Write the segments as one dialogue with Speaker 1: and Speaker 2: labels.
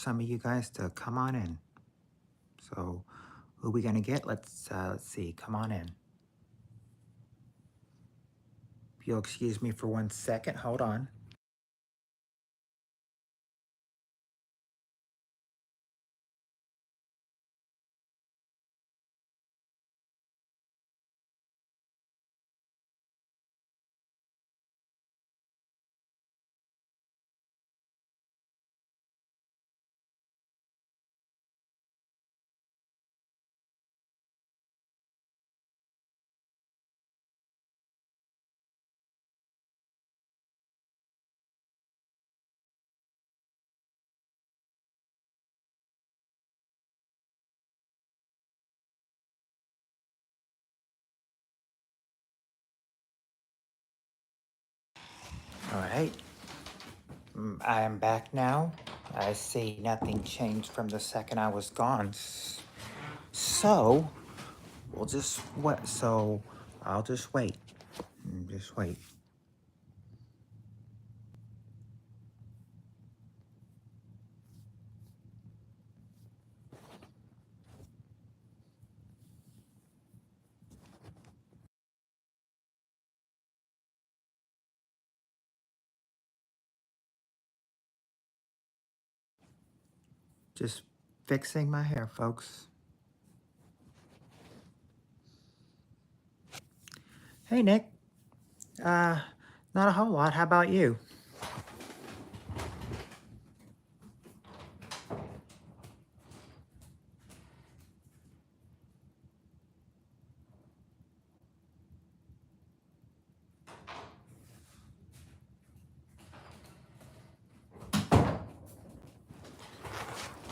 Speaker 1: some of you guys to come on in. So who we gonna get? Let's see. Come on in. If you'll excuse me for 1 second, hold on. All right. I am back now. I see nothing changed from the second I was gone. So we'll just wait. So I'll just wait. Just wait. Just fixing my hair, folks. Hey, Nick. Not a whole lot. How about you?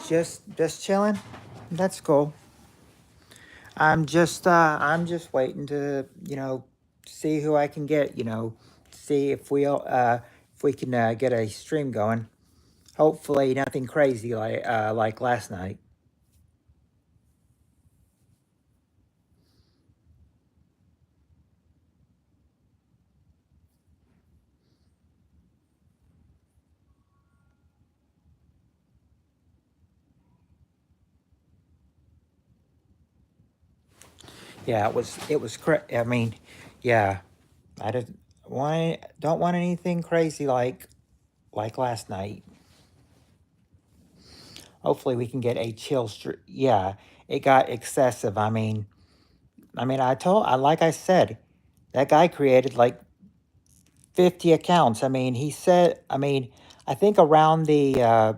Speaker 1: Just chilling. That's cool. I'm just waiting to, see who I can get, see if we can get a stream going. Hopefully nothing crazy like last night. Yeah, I mean, yeah, I don't want anything crazy like last night. Hopefully we can get a chill stream. Yeah, it got excessive. Like I said, that guy created like 50 accounts. I think around the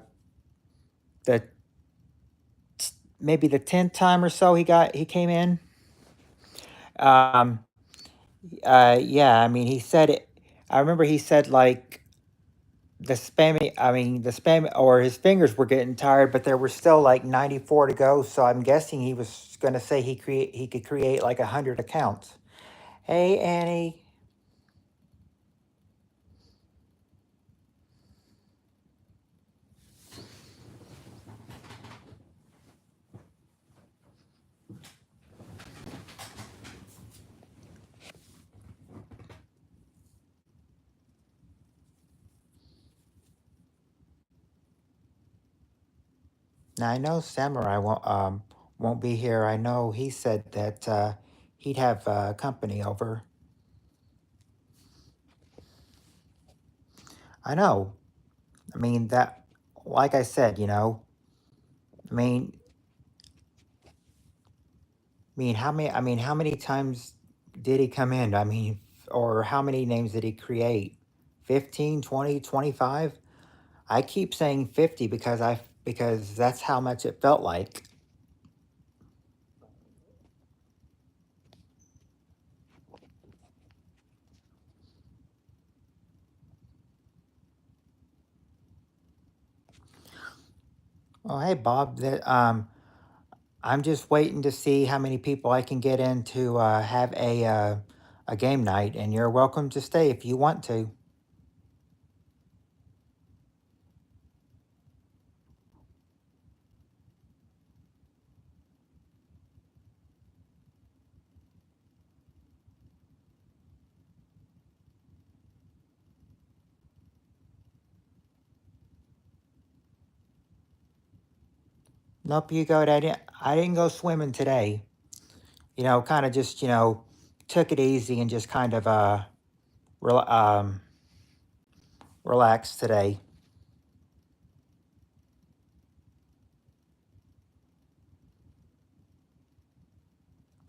Speaker 1: maybe the 10th time or so he came in. Um, yeah, I mean, he said it. I remember he said like the spam or his fingers were getting tired, but there were still like 94 to go. So I'm guessing he was going to say he could create like 100 accounts. Hey, Annie. Now I know Samurai won't be here. I know he said that he'd have company over. I know. I mean that, like I said, I mean, how many times did he come in? I mean, or how many names did he create? 15, 20, 25? I keep saying 50 because that's how much it felt like. Oh, hey Bob, I'm just waiting to see how many people I can get in to have a game night, and you're welcome to stay if you want to. Nope, you go. I didn't go swimming today. Kind of just took it easy and just kind of rel- um relaxed today.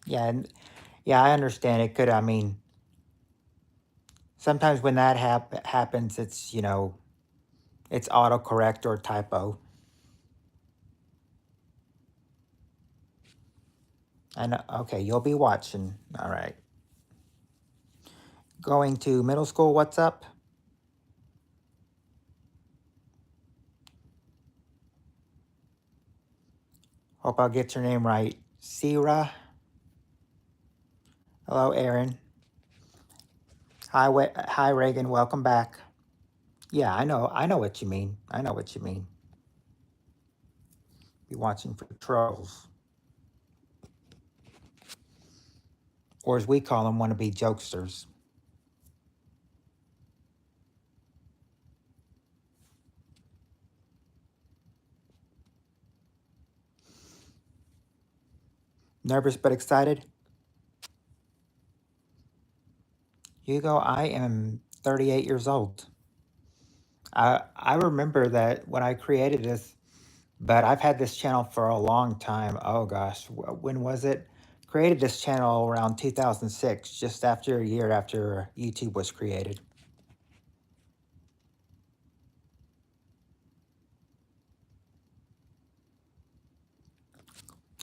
Speaker 1: Yeah, and yeah, I understand it could. I mean, sometimes when that happens, it's autocorrect or typo. And okay, you'll be watching. All right, going to middle school. What's up? Hope I'll get your name right. Sierra. Hello, Aaron. Hi, Reagan. Welcome back. Yeah, I know. I know what you mean. I know what you mean. Be watching for trolls, or as we call them, wannabe jokesters. Nervous but excited. Hugo, I am 38 years old. I remember that when I created this, but I've had this channel for a long time. Oh gosh, when was it? Created this channel around 2006, just after a year after YouTube was created.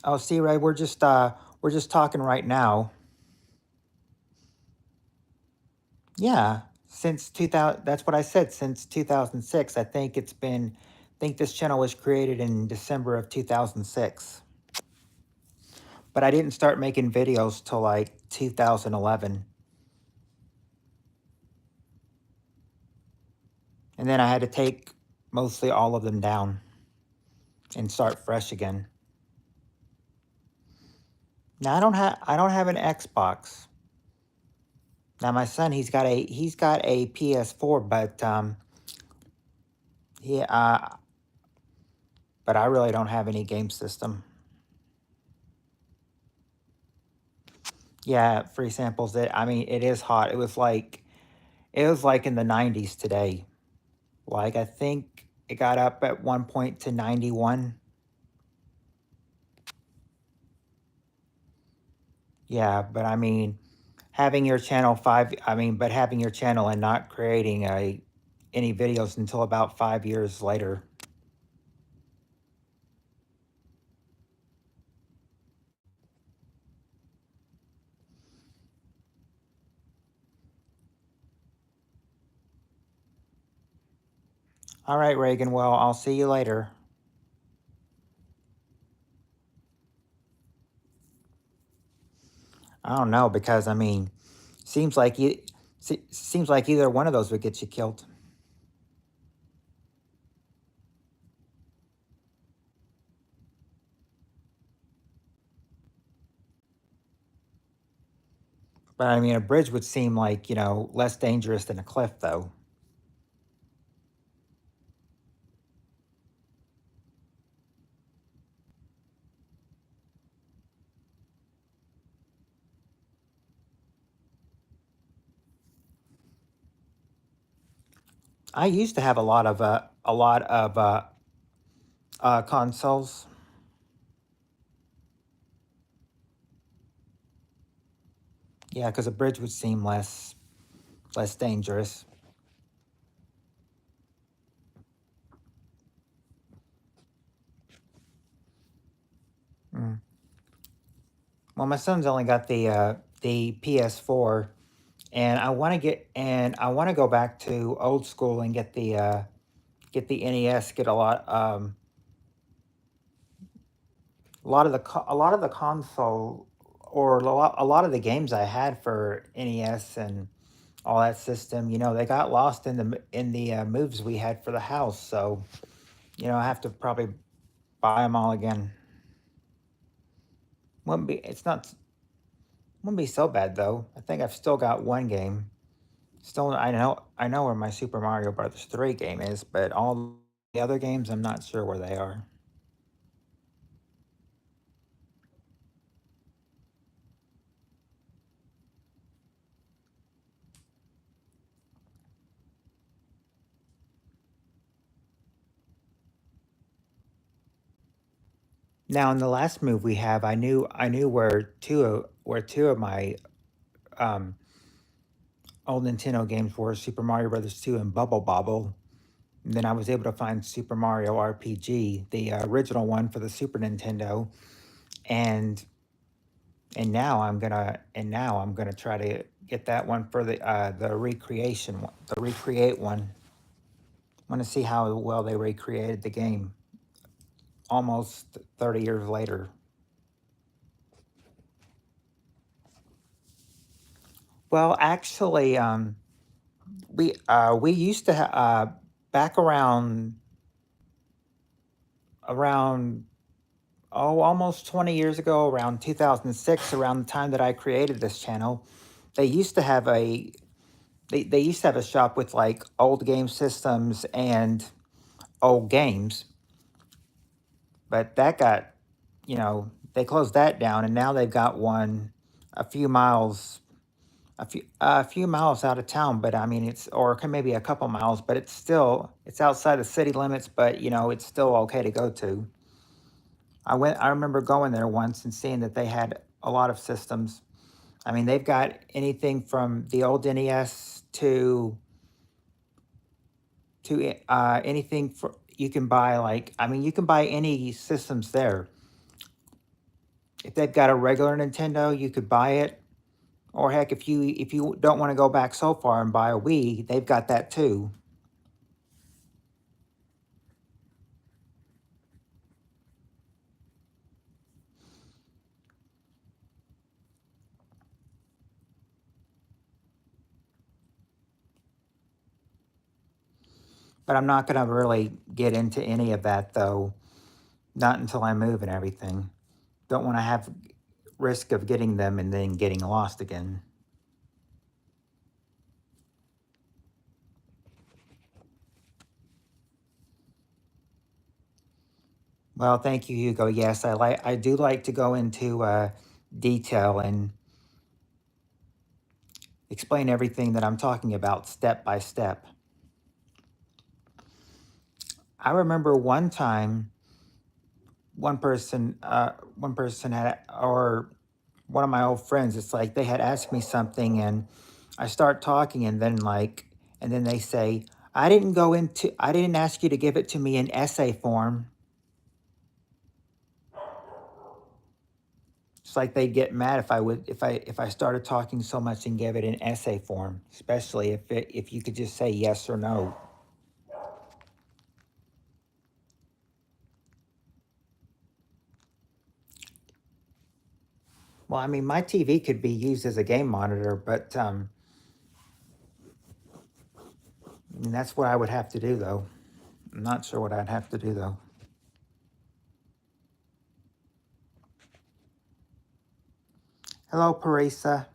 Speaker 1: Oh, see, Ray, we're just talking right now. Yeah, since 2000, that's what I said, since 2006. I think this channel was created in December of 2006. But I didn't start making videos till like 2011. And then I had to take mostly all of them down and start fresh again. Now I don't have an Xbox. Now my son, he's got a PS4, he but I really don't have any game system. Yeah, free samples. I mean, it is hot. It was like in the 90s today. Like I think it got up at one point to 91. Yeah, but I mean, having your channel and not creating a any videos until about 5 years later. All right, Reagan. Well, I'll see you later. I don't know because I mean, seems like you seems like either one of those would get you killed. But I mean, a bridge would seem like less dangerous than a cliff, though. I used to have a lot of consoles. Yeah, because a bridge would seem less dangerous. Mm. Well, my son's only got the PS4, and I want to go back to old school and get the NES. Get a lot of the console or a lot of the games I had for NES and all that system. They got lost in the moves we had for the house. So I have to probably buy them all again. Wouldn't be so bad though. I think I've still got one game. Still, I know where my Super Mario Brothers 3 game is, but all the other games I'm not sure where they are. Now, in the last move we have, I knew where two of my um, old Nintendo games were: Super Mario Brothers 2 and Bubble Bobble. And then I was able to find Super Mario RPG, the original one for the Super Nintendo, and and now I'm gonna try to get that one for the recreation one, the recreate one. I want to see how well they recreated the game almost 30 years later. Well, actually, we used to back around almost 20 years ago, around 2006, around the time that I created this channel. They used to have a they used to have a shop with like old game systems and old games, but that got, they closed that down, and now they've got one a few miles a few miles out of town. But I mean, maybe a couple miles, but it's outside the city limits, but it's still okay to go to. I remember going there once and seeing that they had a lot of systems. I mean, they've got anything from the old NES to anything for you can buy. Like, I mean, you can buy any systems there. If they've got a regular Nintendo, you could buy it. Or heck, if you don't want to go back so far and buy a Wii, they've got that too. But I'm not going to really get into any of that though, not until I move and everything. Don't want to have risk of getting them and then getting lost again. Well, thank you, Hugo. Yes, I do like to go into detail and explain everything that I'm talking about step by step. I remember one time, one person had, or one of my old friends. It's like they had asked me something, and I start talking, and then they say, I didn't ask you to give it to me in essay form. It's like they'd get mad if I started talking so much and gave it in essay form, especially if you could just say yes or no. Well, I mean, my TV could be used as a game monitor, but and that's what I would have to do, though. I'm not sure what I'd have to do, though. Hello, Parisa.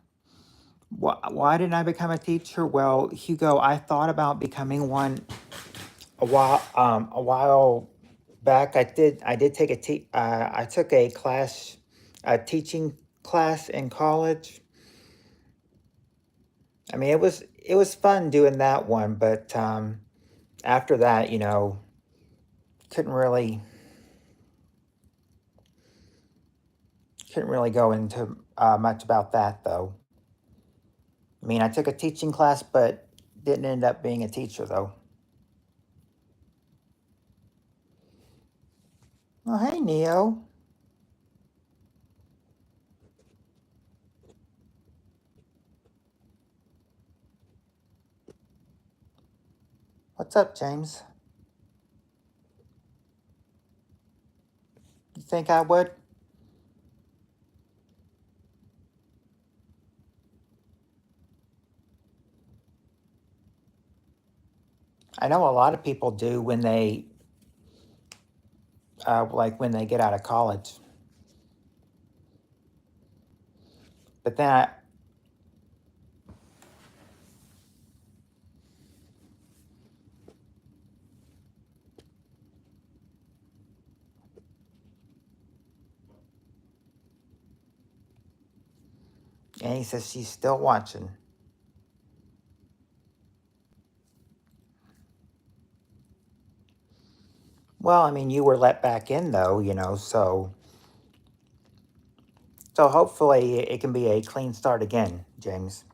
Speaker 1: Why didn't I become a teacher? Well, Hugo, I thought about becoming one a while back. I did take I took a teaching class in college. I mean, it was fun doing that one, but after that, couldn't really couldn't really go into much about that though. I mean, I took a teaching class, but didn't end up being a teacher though. Oh, hey, Neo. What's up, James? You think I would? I know a lot of people do when when they get out of college. But then, and he says she's still watching. Well, I mean, you were let back in though, so So hopefully it can be a clean start again, James.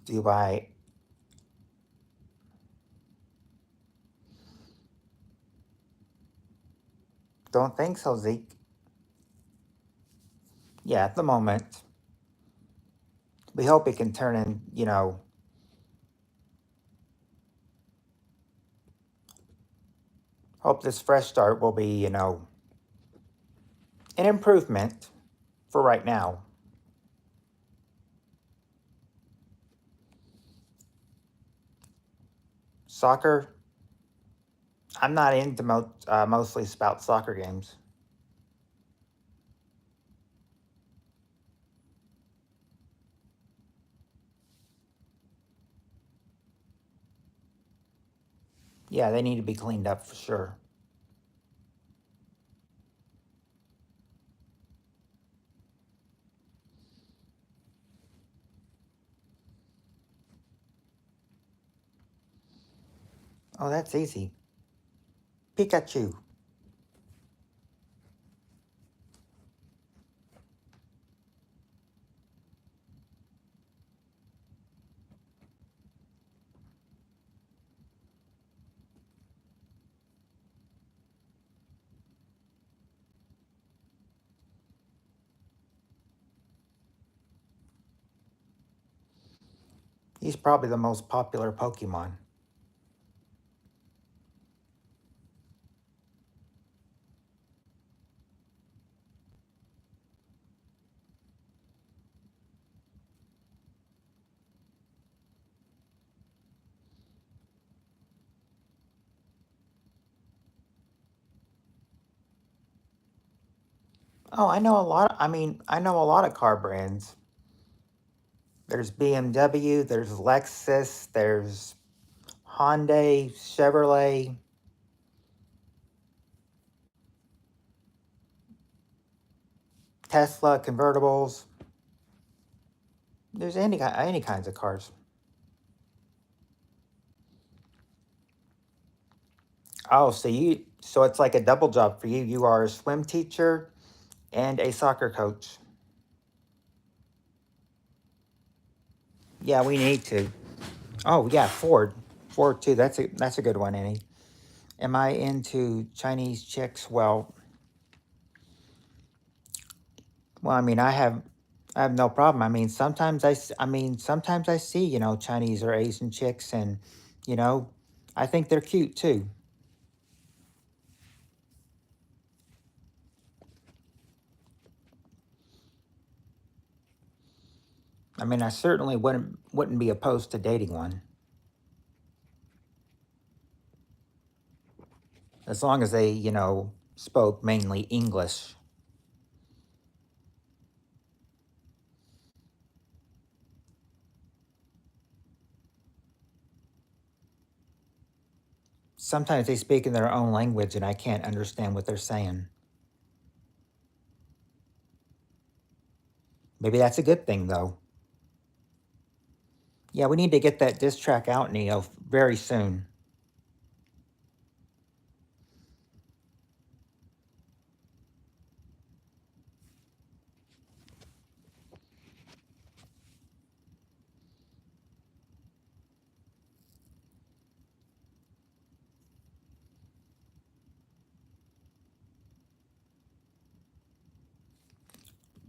Speaker 1: Do I don't think so, Zeke. Yeah, at the moment. We hope it can turn in, hope this fresh start will be, an improvement for right now. Soccer, I'm not into mostly spout soccer games. Yeah, they need to be cleaned up for sure. Oh, that's easy. Pikachu. He's probably the most popular Pokemon. Oh, I know a lot. I know a lot of car brands. There's BMW, there's Lexus, there's Hyundai, Chevrolet, Tesla convertibles. There's any kinds of cars. Oh, so it's like a double job for you. You are a swim teacher and a soccer coach. Yeah, we need to. Oh yeah, Ford. Ford too. That's a good one, Annie. Am I into Chinese chicks? Well, I have no problem. Sometimes I see, Chinese or Asian chicks, and you know, I think they're cute too. I certainly wouldn't be opposed to dating one, as long as they, spoke mainly English. Sometimes they speak in their own language, and I can't understand what they're saying. Maybe that's a good thing, though. Yeah, we need to get that diss track out, Neo, very soon.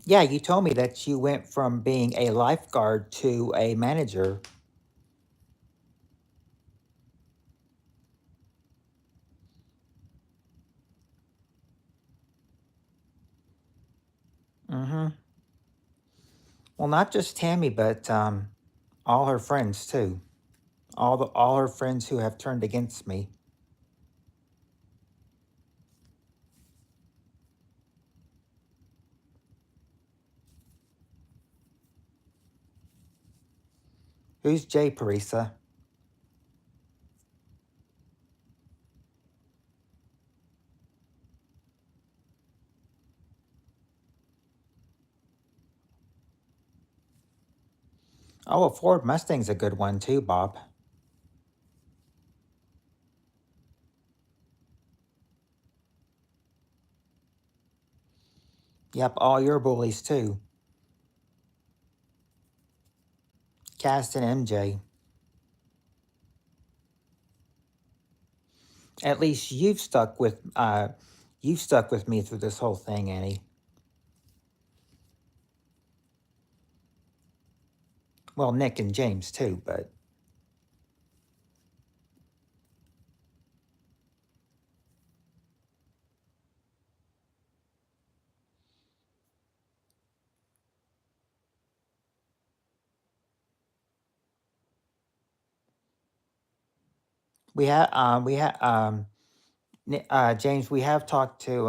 Speaker 1: Yeah, you told me that you went from being a lifeguard to a manager. Mm-hmm. Well, not just Tammy, but all her friends too. All her friends who have turned against me. Who's Jay, Parisa? Oh, a Ford Mustang's a good one too, Bob. Yep, all your bullies too. Cast and MJ. At least you've stuck with me through this whole thing, Annie. Well, Nick and James too, but we have James. We have talked to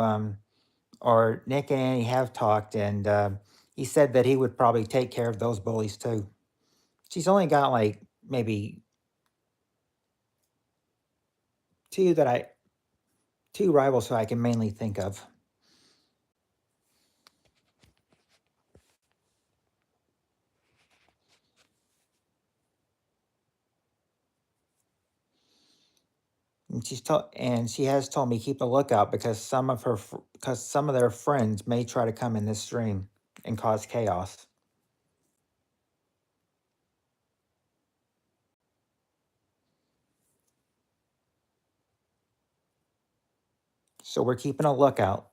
Speaker 1: or Nick and Annie have talked, and he said that he would probably take care of those bullies too. She's only got like maybe two that I two rivals who I can mainly think of. And she has told me keep a lookout because because some of their friends may try to come in this stream and cause chaos. So we're keeping a lookout.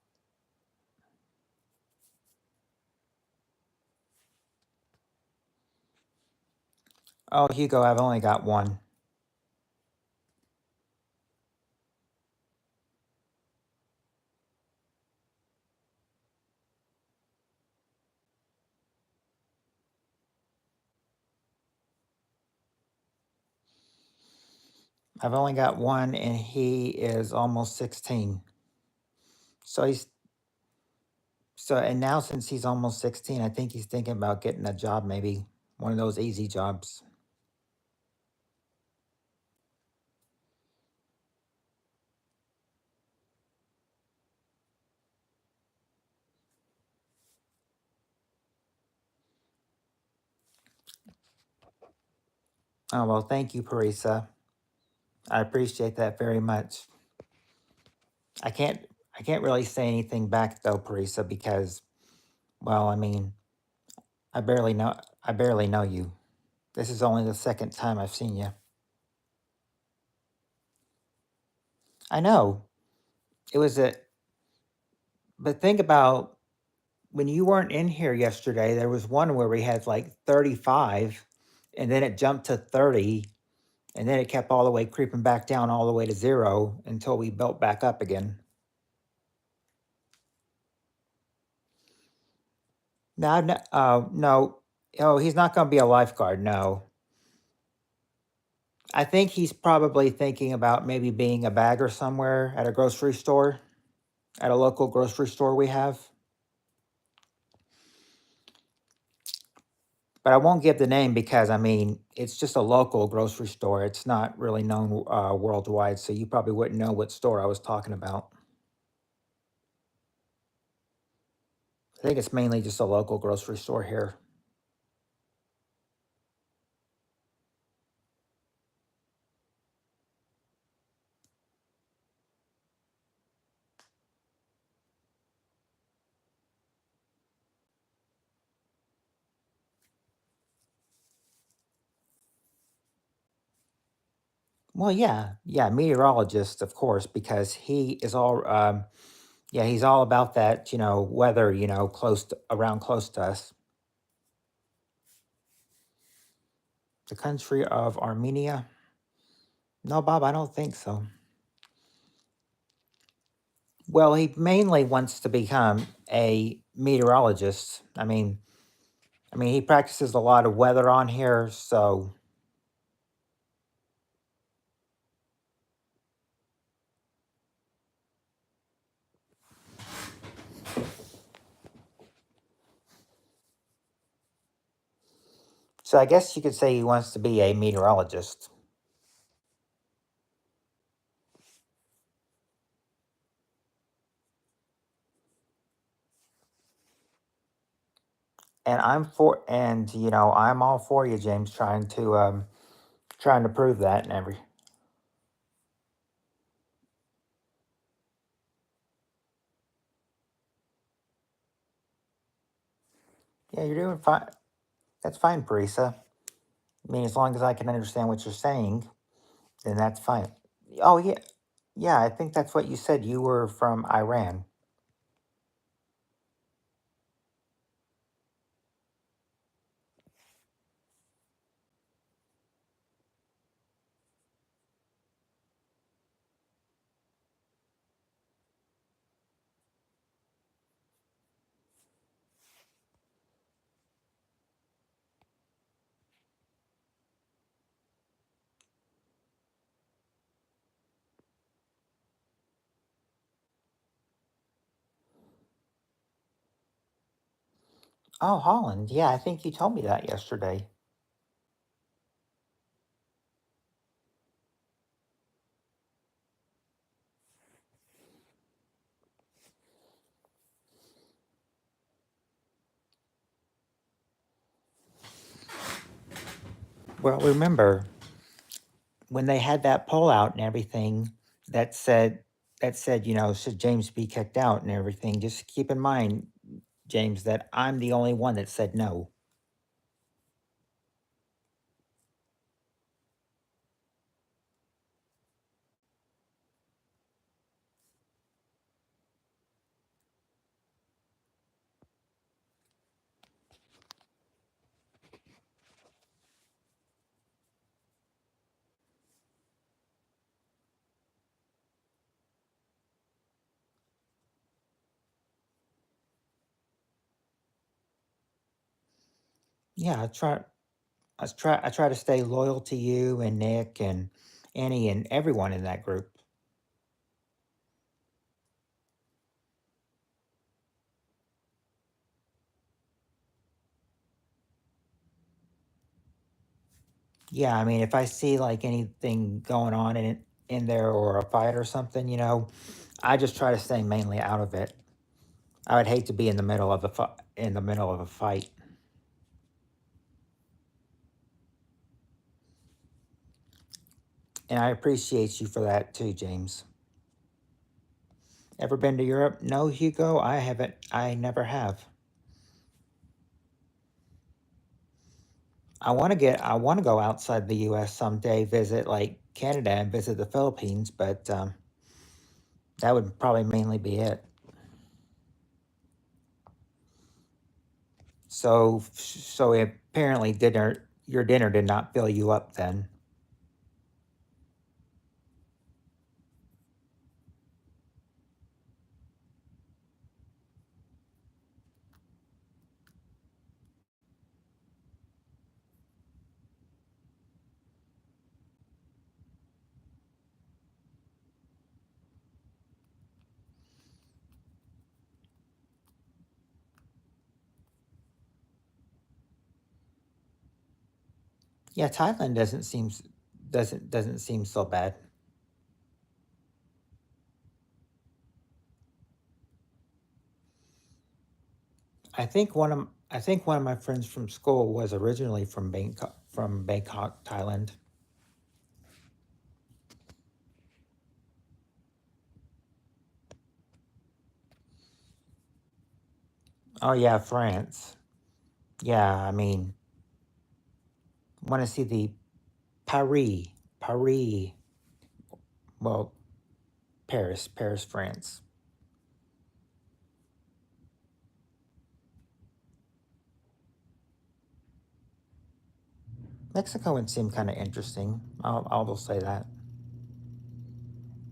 Speaker 1: Oh, Hugo, I've only got one. I've only got one, and he is almost 16. So and now since he's almost 16, I think he's thinking about getting a job, maybe one of those easy jobs. Oh, well, thank you, Parisa. I appreciate that very much. I can't I can't really say anything back though, Parisa, because well, I mean, I barely know you. This is only the second time I've seen you. I know. It was a but think about when you weren't in here yesterday, there was one where we had like 35 and then it jumped to 30 and then it kept all the way creeping back down all the way to 0 until we built back up again. No, no, no. Oh, he's not going to be a lifeguard. No. I think he's probably thinking about maybe being a bagger somewhere at a grocery store, at a local grocery store we have. But I won't give the name because I mean it's just a local grocery store. It's not really known worldwide, so you probably wouldn't know what store I was talking about. I think it's mainly just a local grocery store here. Well, yeah, yeah, meteorologist, of course, because he is all, yeah, he's all about that, weather, around close to us. The country of Armenia. No, Bob, I don't think so. Well, he mainly wants to become a meteorologist. I mean, he practices a lot of weather on here, so I guess you could say he wants to be a meteorologist. and I'm all for you, James, trying to prove that and every. Yeah, you're doing fine. That's fine, Parisa. I mean, as long as I can understand what you're saying, then that's fine. Oh yeah, yeah. I think that's what you said. You were from Iran. Oh, Holland. Yeah, I think you told me that yesterday. Well, remember when they had that poll out and everything that said should James be kicked out and everything. Just keep in mind, James, that I'm the only one that said no. Yeah, I try to stay loyal to you and Nick and Annie and everyone in that group. Yeah, I mean, if I see like anything going on in there or a fight or something, I just try to stay mainly out of it. I would hate to be in the middle of a fight. And I appreciate you for that too, James. Ever been to Europe? No, Hugo, I haven't. I never have. I want to go outside the US someday, visit like Canada and visit the Philippines, but that would probably mainly be it. So apparently your dinner did not fill you up then. Yeah, Thailand doesn't seem so bad. I think one of my friends from school was originally from Bangkok, Thailand. Oh yeah, France. Yeah, I mean, want to see the Paris. Well, Paris, France. Mexico would seem kind of interesting. I'll just say that.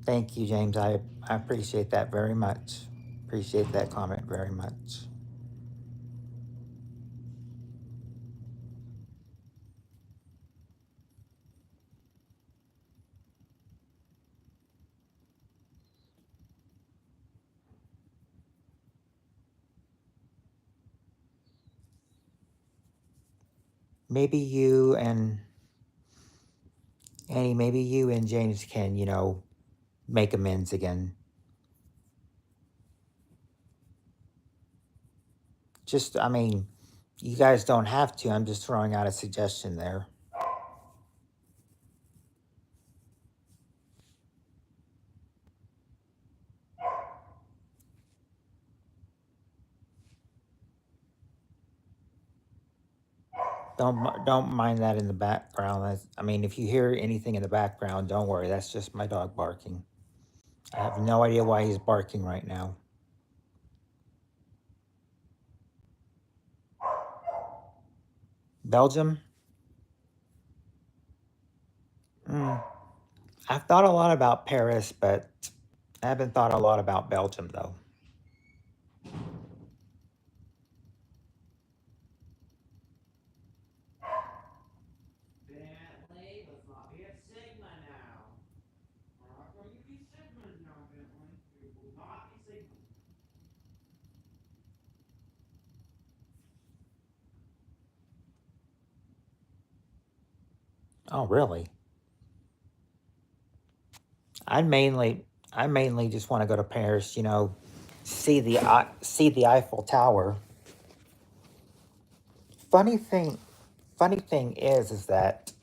Speaker 1: Thank you, James. I appreciate that very much. Appreciate that comment very much. Maybe you and Annie, maybe you and James can, make amends again. Just, I mean, You guys don't have to. I'm just throwing out a suggestion there. Don't mind that in the background. I mean, if you hear anything in the background, don't worry. That's just my dog barking. I have no idea why he's barking right now. Belgium? Mm, I've thought a lot about Paris, but I haven't thought a lot about Belgium, though. Oh, really? I mainly, I mainly just want to go to Paris. See the Eiffel Tower. Funny thing, funny thing is that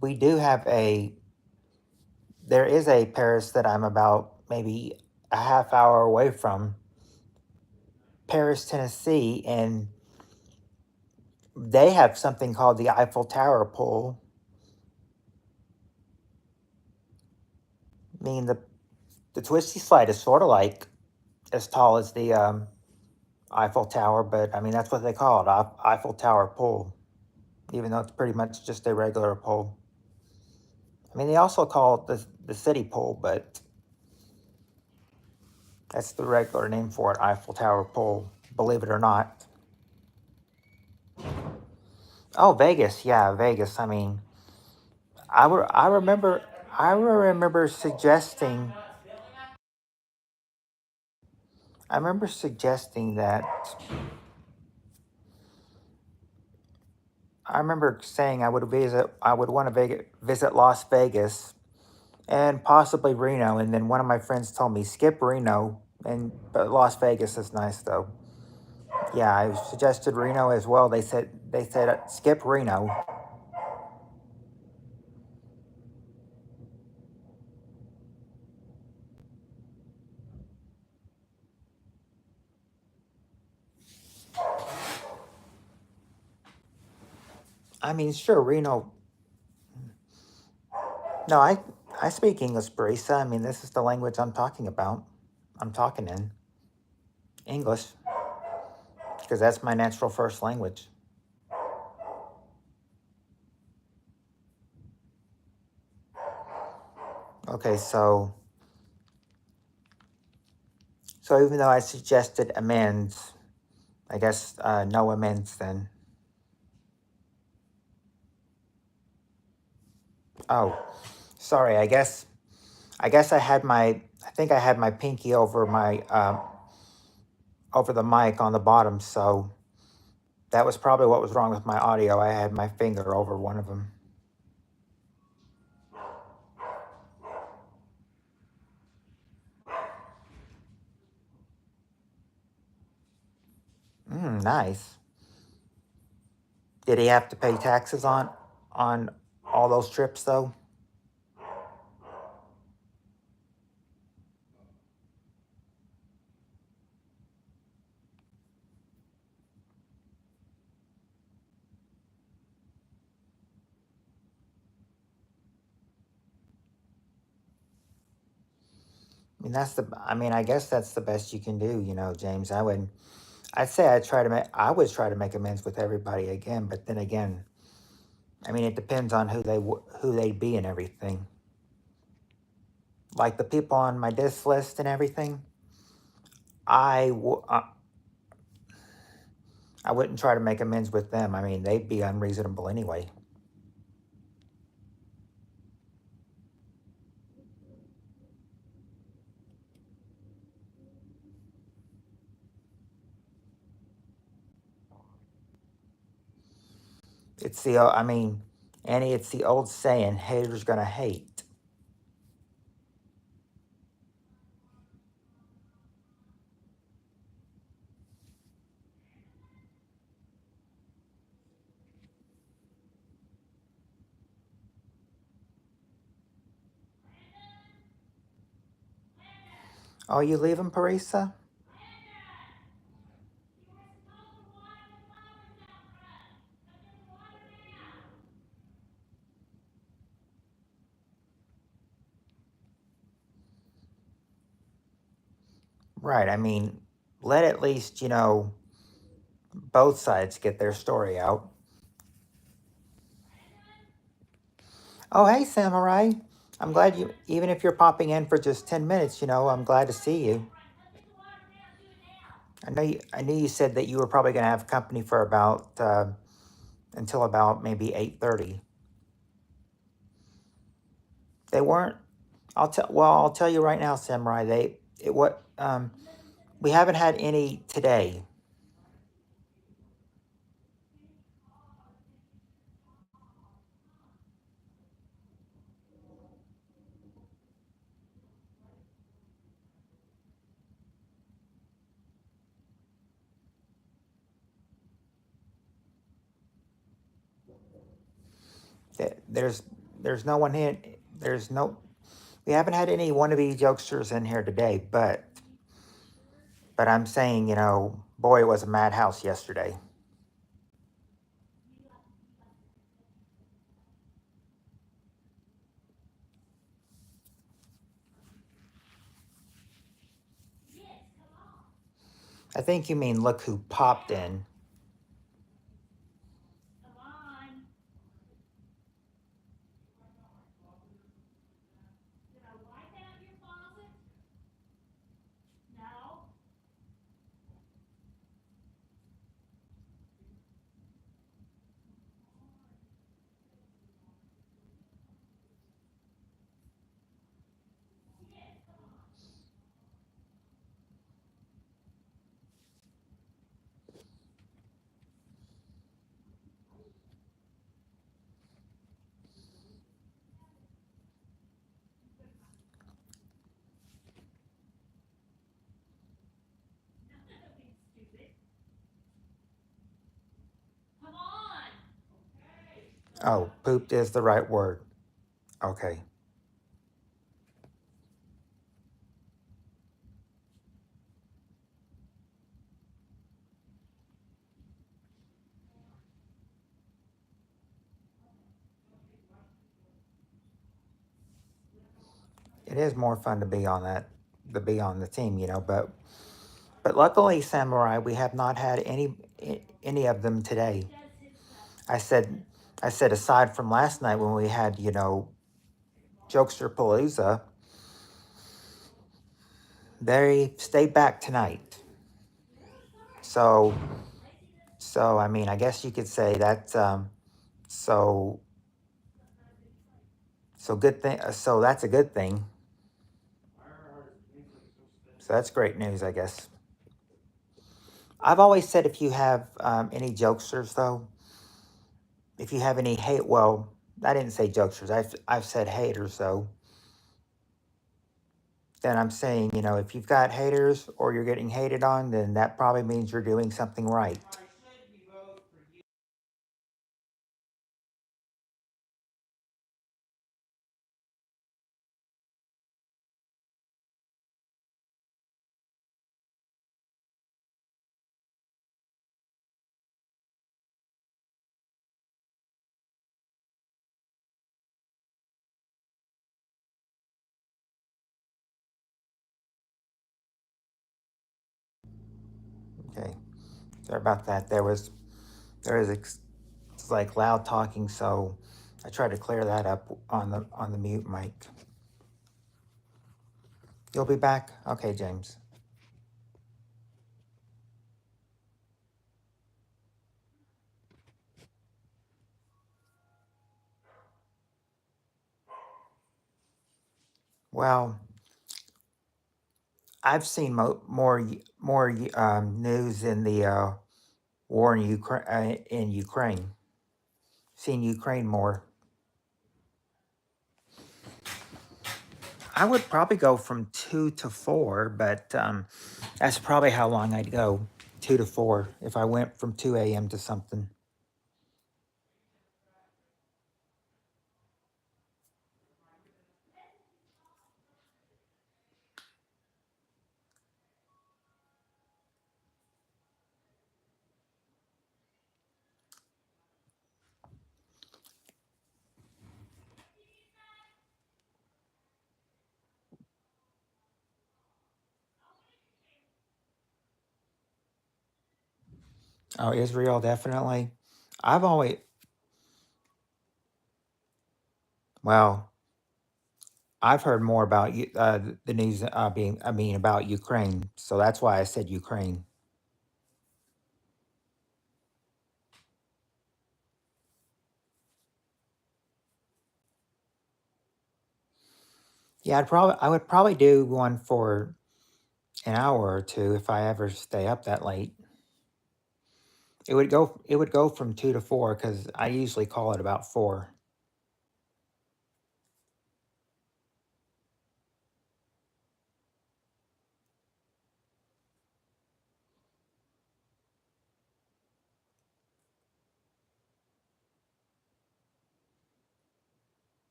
Speaker 1: we do have a. There is a Paris that I'm about maybe a half hour away from, Paris, Tennessee, and they have something called the Eiffel Tower pool. I mean, the twisty slide is sort of like as tall as the Eiffel Tower, but I mean that's what they call it, Eiffel Tower pool, even though it's pretty much just a regular pool. I mean, they also call it the city pool, but that's the regular name for it, Eiffel Tower pool. Believe it or not. Oh, Vegas, yeah, Vegas. I mean, I remember I remember suggesting I remember suggesting that I remember saying I would want to visit Las Vegas and possibly Reno, and then one of my friends told me skip Reno, but Las Vegas is nice though. Yeah, I suggested Reno as well. They said skip Reno. I mean, sure, Reno. No, I speak English, Barisa. I mean, this is the language I'm talking about. I'm talking in English because that's my natural first language. Okay, so even though I suggested amends, I guess no amends then. Oh, sorry. I guess I think I had my pinky over the mic on the bottom, so that was probably what was wrong with my audio. I had my finger over one of them. Nice. Did he have to pay taxes on all those trips though? I mean, I guess that's the best you can do, James. I'd say I would try to make amends with everybody again, but then again, I mean, it depends on who they be and everything. Like the people on my diss list and everything, I w- uh, I wouldn't try to make amends with them. I mean, they'd be unreasonable anyway. I mean, Annie, it's the old saying, haters gonna hate. Oh, you leaving, Parisa? Right. I mean, let at least, both sides get their story out. Oh, hey, Samurai. I'm glad you, even if you're popping in for just 10 minutes, I'm glad to see you. I knew you said that you were probably going to have company for about, until about maybe 8:30. They weren't, I'll tell you right now, Samurai, we haven't had any today. There's, there's no one in, there's no, we haven't had any wannabe jokesters in here today, but I'm saying, boy, it was a madhouse yesterday. I think you mean look who popped in. Oh, pooped is the right word. Okay. It is more fun to be on the team, but luckily, Samurai, we have not had any of them today. I said, I said aside from last night when we had, Jokester Palooza, they stayed back tonight. So, I mean, I guess you could say that's so good thing. So that's a good thing. So that's great news, I guess. I've always said if you have any jokesters, though, if you have any hate, well, I didn't say jokesters. I've said haters, though. Then I'm saying, if you've got haters or you're getting hated on, then that probably means you're doing something right. Okay. Sorry about that. It's like loud talking, so I tried to clear that up on the mute mic. You'll be back? Okay, James. Well, I've seen more news in the war in Ukraine. Seen Ukraine more. I would probably go from 2 to 4, but that's probably how long I'd go. 2 to 4 if I went from 2 a.m. to something. Oh, Israel, definitely. I've always, well, I've heard more about the news being, I mean, about Ukraine. So that's why I said Ukraine. Yeah, I would probably do one for an hour or two if I ever stay up that late. It would go from 2 to 4 because I usually call it about 4.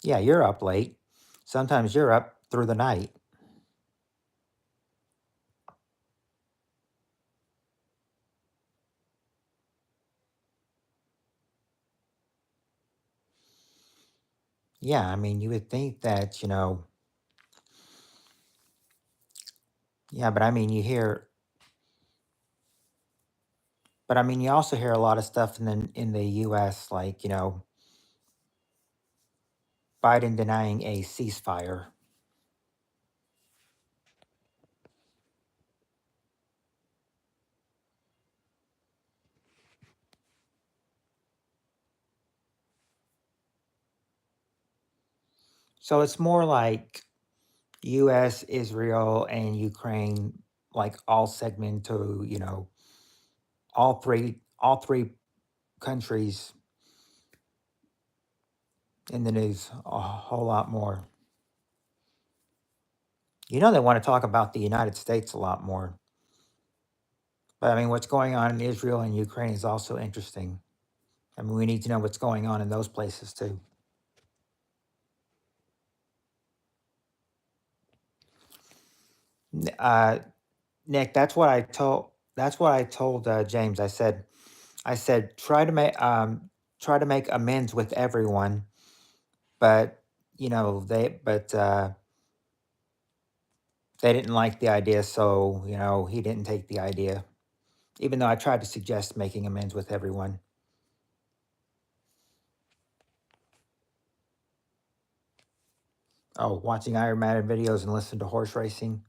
Speaker 1: Yeah, you're up late. Sometimes you're up through the night. Yeah, I mean, you would think that, yeah, but I mean, but I mean, you also hear a lot of stuff in the U.S. like, Biden denying a ceasefire. So it's more like U.S., Israel, and Ukraine, like all segment to, all three countries in the news a whole lot more. They want to talk about the United States a lot more. But I mean, what's going on in Israel and Ukraine is also interesting. I mean, we need to know what's going on in those places too. Uh, Nick, that's what I told James. I said try to make amends with everyone, but they didn't like the idea, so he didn't take the idea. Even though I tried to suggest making amends with everyone. Oh, watching Iron Man videos and listen to horse racing.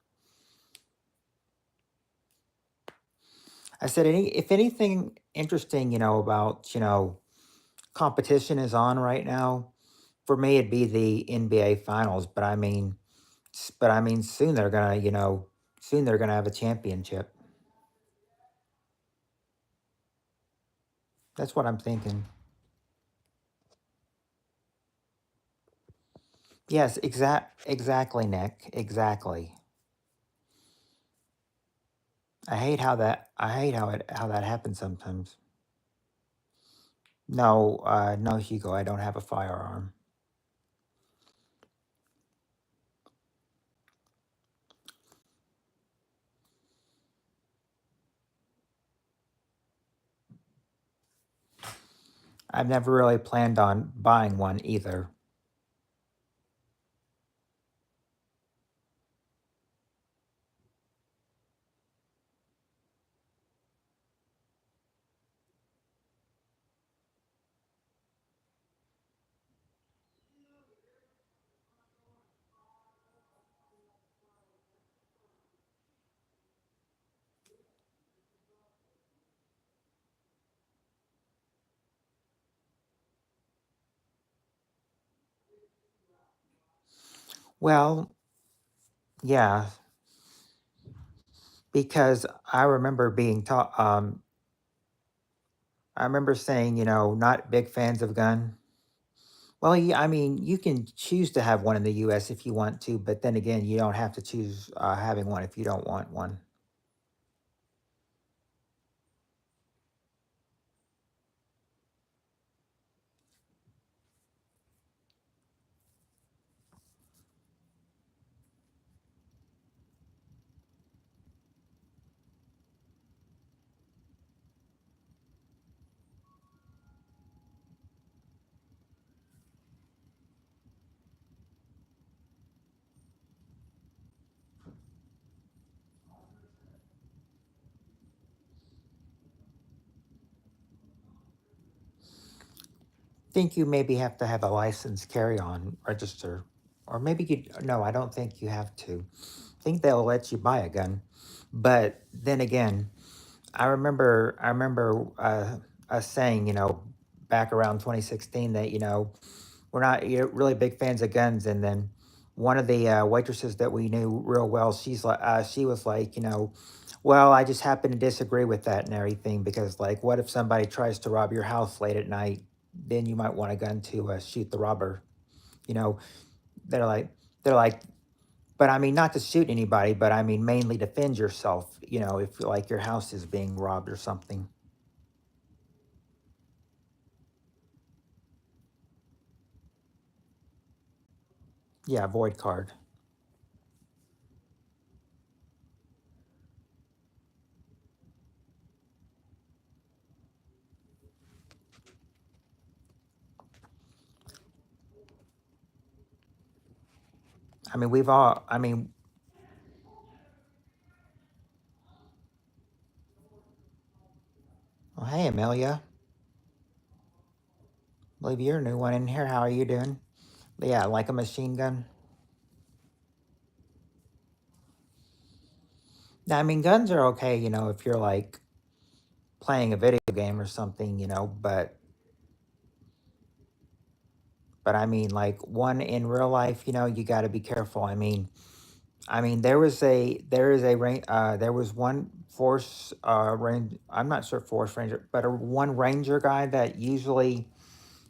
Speaker 1: I said, if anything interesting, about competition is on right now. For me, it'd be the NBA Finals, but I mean, soon they're gonna have a championship. That's what I'm thinking. Yes, exactly, Nick. Exactly. I hate how that happens sometimes. No, no, Hugo, I don't have a firearm. I've never really planned on buying one either. Well, yeah, because I remember being taught. I remember saying, not big fans of gun. Well, yeah, I mean, you can choose to have one in the U.S. if you want to, but then again, you don't have to choose having one if you don't want one. think you maybe have to have a license carry on register. Or maybe you, no, I don't think you have to. I think they'll let you buy a gun. But then again, I remember us saying, back around 2016 that, we're not really big fans of guns. And then one of the waitresses that we knew real well, she was like, well, I just happen to disagree with that and everything because, like, what if somebody tries to rob your house late at night? Then you might want a gun to shoot the robber. You know, they're like, they're like, but I mean, not to shoot anybody, but I mean, mainly defend yourself. If like your house is being robbed or something. Yeah, void card. I mean, we've all. I mean, well, hey, Amelia, believe you're a new one in here. How are you doing? Yeah, like a machine gun. Now, I mean, guns are okay, if you're like playing a video game or something, but I mean, like one in real life, you got to be careful. I mean, there was one force range. I'm not sure force ranger, but one ranger guy that usually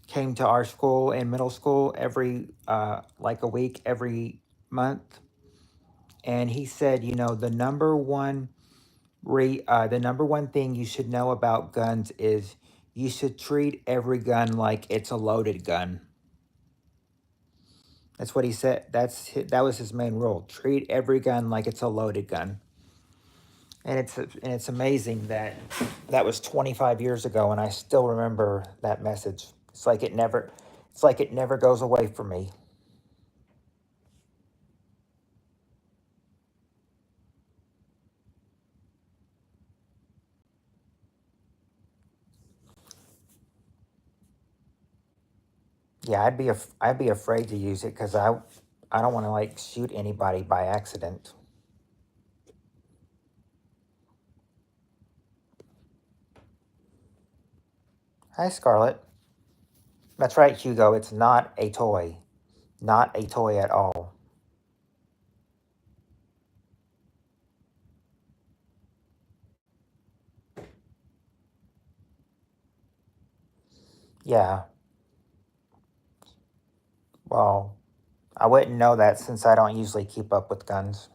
Speaker 1: came to our school in middle school every like a week every month, and he said, the number one thing you should know about guns is you should treat every gun like it's a loaded gun. That's what he said. That was his main rule. Treat every gun like it's a loaded gun. And it's amazing that that was 25 years ago, and I still remember that message. It's like it never goes away from me. Yeah, I'd be afraid to use it because I don't want to like shoot anybody by accident. Hi, Scarlett. That's right, Hugo. It's not a toy. Not a toy at all. Yeah. Well, I wouldn't know that since I don't usually keep up with guns.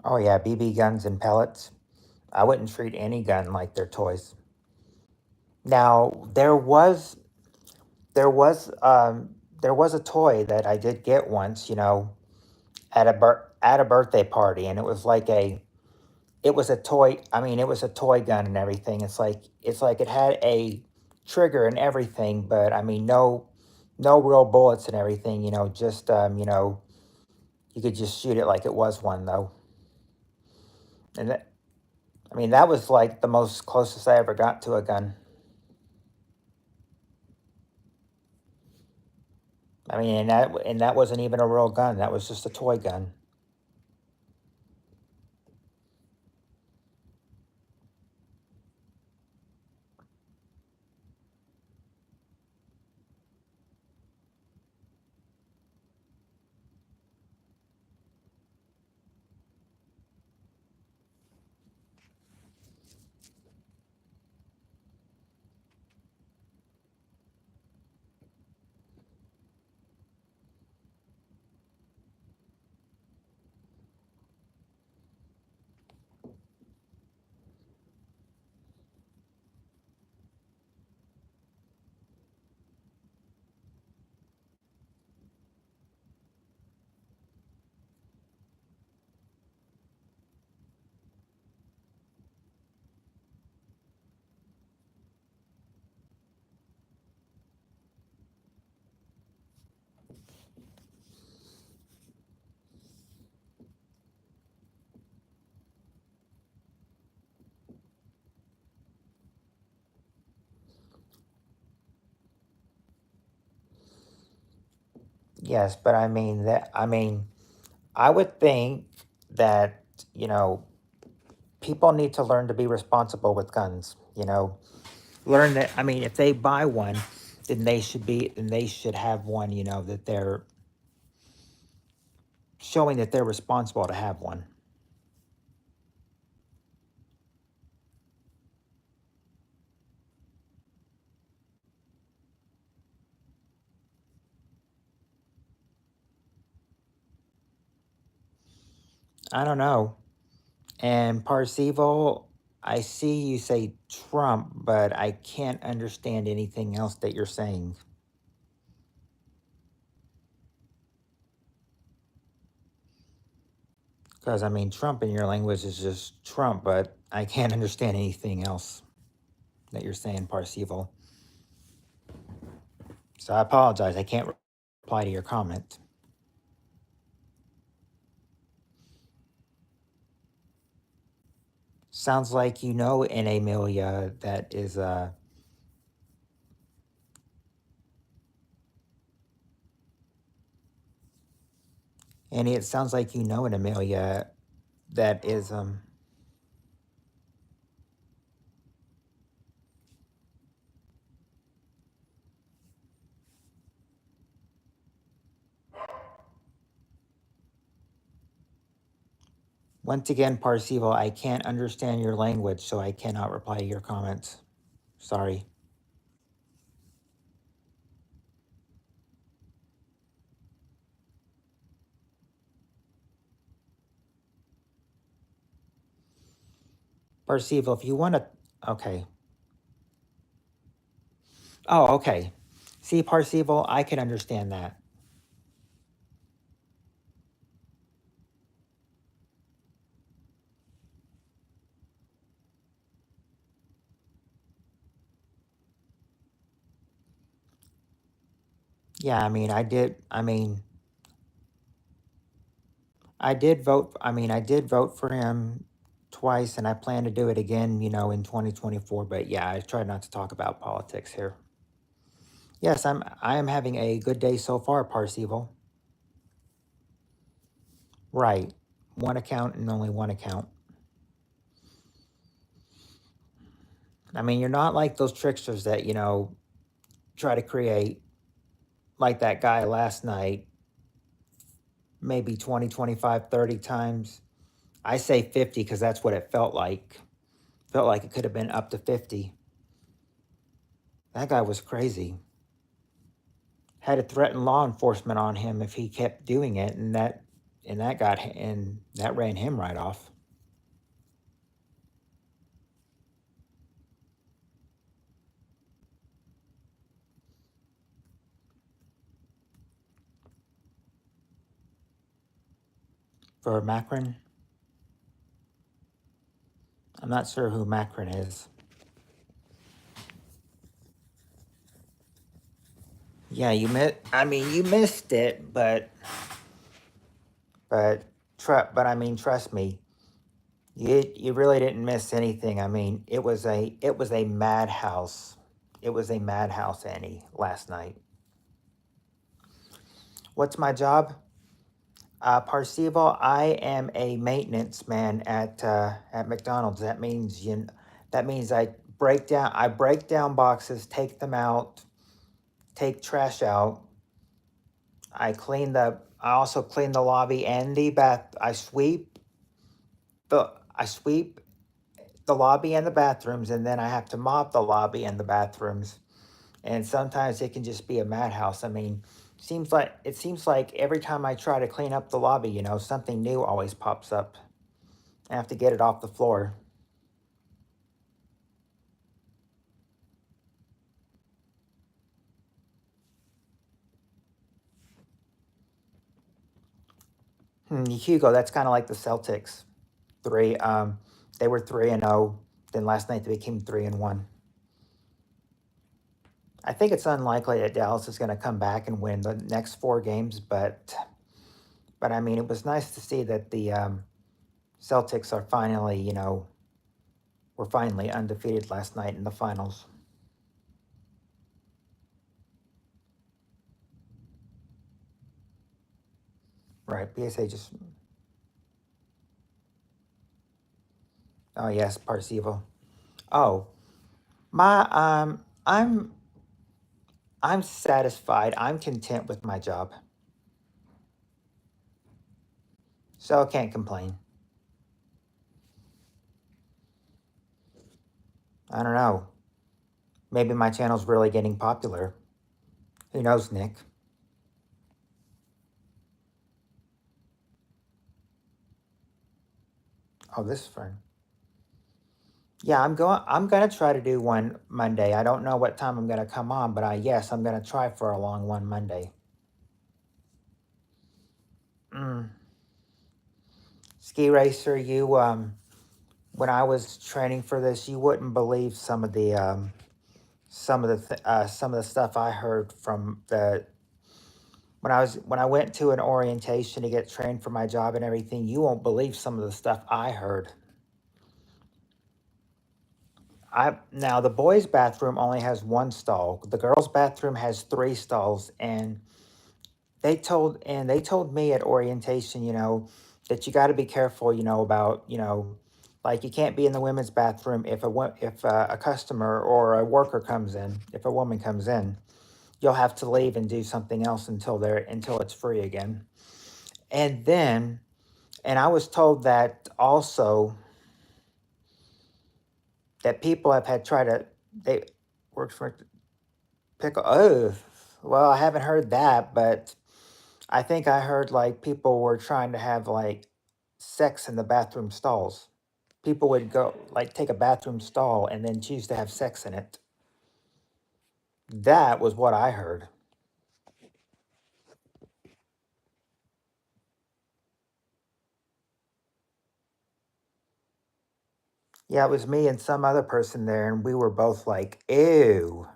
Speaker 1: Oh yeah, BB guns and pellets. I wouldn't treat any gun like they're toys. Now there was a toy that I did get once, at a birthday party, and it was a toy. I mean, it was a toy gun and everything. It's like it had a trigger and everything, but I mean, no real bullets and everything. Just you could just shoot it like it was one though. And I mean, that was like the most closest I ever got to a gun. I mean, and that wasn't even a real gun. That was just a toy gun. Yes, but I mean that. I mean, I would think that you know people need to learn to be responsible with guns. Learn that. I mean, if they buy one, then they should have one. That they're showing that they're responsible to have one. I don't know. And Parseval, I see you say Trump, but I can't understand anything else that you're saying. Because, I mean, Trump in your language is just Trump, but I can't understand anything else that you're saying, Parseval. So I apologize. I can't reply to your comment. Sounds like you know an Amelia that is, Annie, it sounds like you know an Amelia that is, once again, Parseval, I can't understand your language, so I cannot reply to your comments. Sorry. Parseval, if you want to, okay. Oh, okay. See, Parseval, I can understand that. Yeah, I mean, I did vote for him twice, and I plan to do it again, in 2024. But yeah, I try not to talk about politics here. Yes, I am having a good day so far, Parseval. Right. One account and only one account. I mean, you're not like those tricksters that, try to create like that guy last night, maybe 20, 25, 30 times. I say 50 because that's what it felt like. Felt like it could have been up to 50. That guy was crazy. Had to threaten law enforcement on him if he kept doing it, and that ran him right off. For Macron, I'm not sure who Macron is. Yeah, you missed it, but but I mean, trust me, you really didn't miss anything. I mean, it was a madhouse. It was a madhouse, Annie, last night. What's my job? Parseval, I am a maintenance man at McDonald's. That means I break down boxes, take them out, take trash out. I also clean the lobby and the bath. I sweep the lobby and the bathrooms, and then I have to mop the lobby and the bathrooms. And sometimes it can just be a madhouse. I mean, seems like every time I try to clean up the lobby, something new always pops up. I have to get it off the floor. Hugo, that's kind of like the Celtics. Three, they were 3-0. Then last night they became 3-1. I think it's unlikely that Dallas is going to come back and win the next 4 games, but I mean, it was nice to see that the Celtics are finally, were finally undefeated last night in the finals. Right. PSA just. Oh yes, Parseval. Oh, my I'm satisfied. I'm content with my job, so I can't complain. I don't know. Maybe my channel's really getting popular. Who knows, Nick? Oh, this is fun. Yeah, I'm gonna try to do one Monday. I don't know what time I'm gonna come on, but yes, I'm gonna try for a long one Monday. Mm. Ski racer, you when I was training for this, you wouldn't believe some of the stuff I heard from the when I went to an orientation to get trained for my job and everything. You won't believe some of the stuff I heard. I now the boys' bathroom only has one stall. The girls' bathroom has three stalls, and they told me at orientation, that you got to be careful, about, like you can't be in the women's bathroom if a customer or a worker comes in, if a woman comes in, you'll have to leave and do something else until it's free again. And then, and I was told that also that people have had tried to they works for pickle. Oh, well, I haven't heard that, but I think I heard like people were trying to have like sex in the bathroom stalls. People would go like take a bathroom stall and then choose to have sex in it. That was what I heard. Yeah, it was me and some other person there, and we were both like, ew.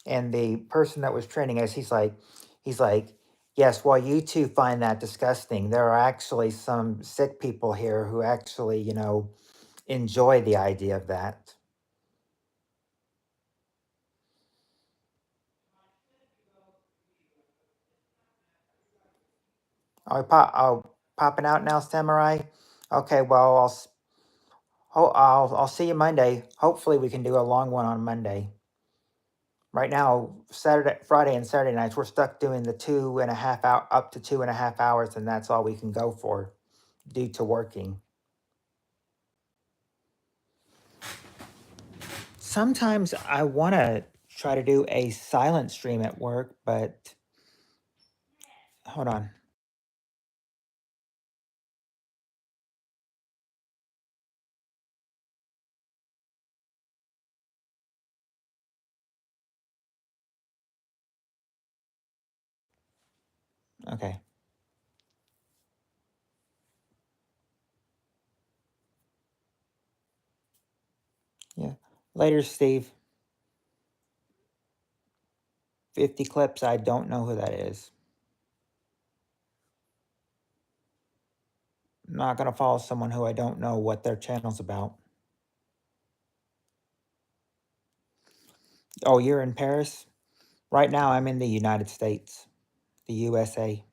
Speaker 1: And the person that was training us, he's like, yes, while you two find that disgusting, there are actually some sick people here who actually, enjoy the idea of that. Popping out now, Samurai. Okay, well, I'll see you Monday. Hopefully, we can do a long one on Monday. Right now, Friday, and Saturday nights, we're stuck doing the 2.5 hour, up to 2.5 hours, and that's all we can go for due to working. Sometimes I want to try to do a silent stream at work, but hold on. Okay. Yeah. Later, Steve. 50 clips. I don't know who that is. I'm not going to follow someone who I don't know what their channel's about. Oh, you're in Paris? Right now, I'm in the United States, the USA.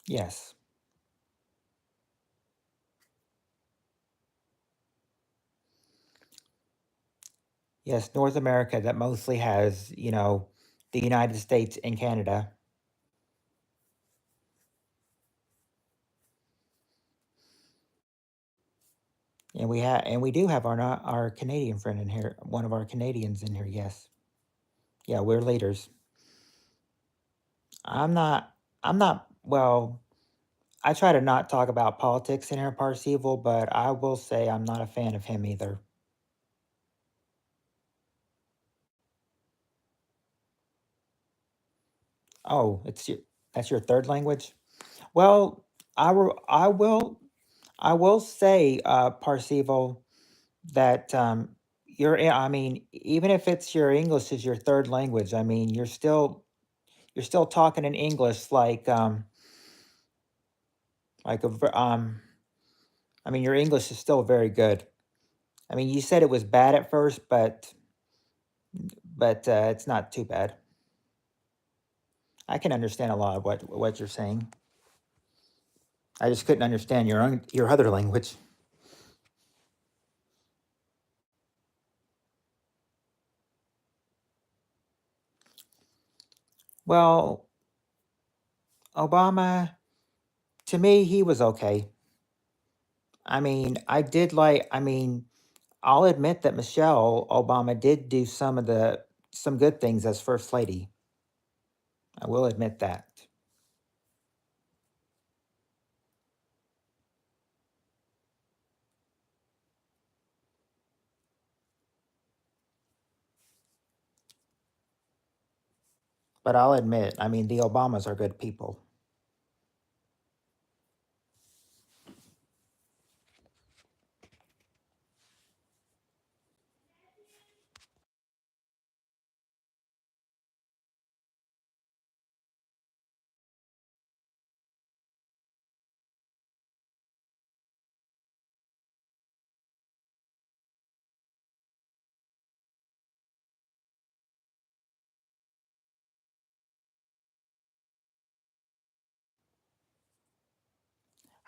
Speaker 1: Yes. Yes, North America that mostly has, the United States and Canada. And we do have our Canadian friend in here, one of our Canadians in here, yes. Yeah, we're leaders. I'm not I'm not well, I try to not talk about politics in here, Parseval, but I will say I'm not a fan of him either. Oh, that's your third language. Well, I will I will I will say, Parsival, that I mean, even if it's your English is your third language, I mean, you're still talking in English like I mean, your English is still very good. I mean, you said it was bad at first, but it's not too bad. I can understand a lot of what you're saying. I just couldn't understand your other language. Well, Obama, to me, he was okay. I mean, I mean, I'll admit that Michelle Obama did do some good things as first lady. I will admit that. But I'll admit, I mean, the Obamas are good people.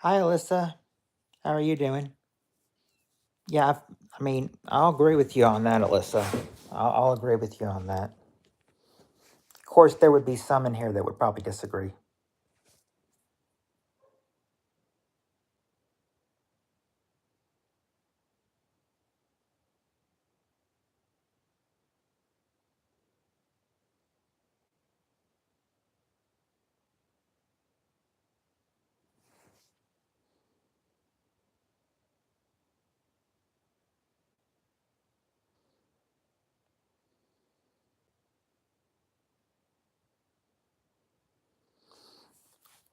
Speaker 1: Hi, Alyssa. How are you doing? Yeah, I mean, I'll agree with you on that, Alyssa. I'll agree with you on that. Of course, there would be some in here that would probably disagree.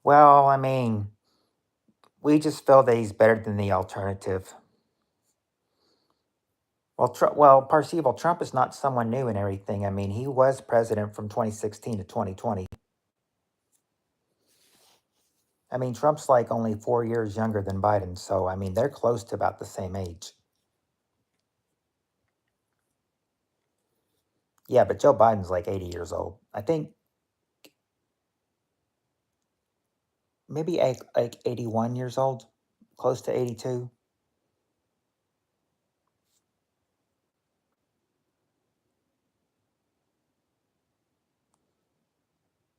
Speaker 1: Well, I mean, we just feel that he's better than the alternative. Well, Parsival, Trump is not someone new and everything. I mean, he was president from 2016 to 2020. I mean, Trump's like only 4 years younger than Biden, so I mean, they're close to about the same age. Yeah, but Joe Biden's like 80 years old. I think maybe like 81 years old, close to 82.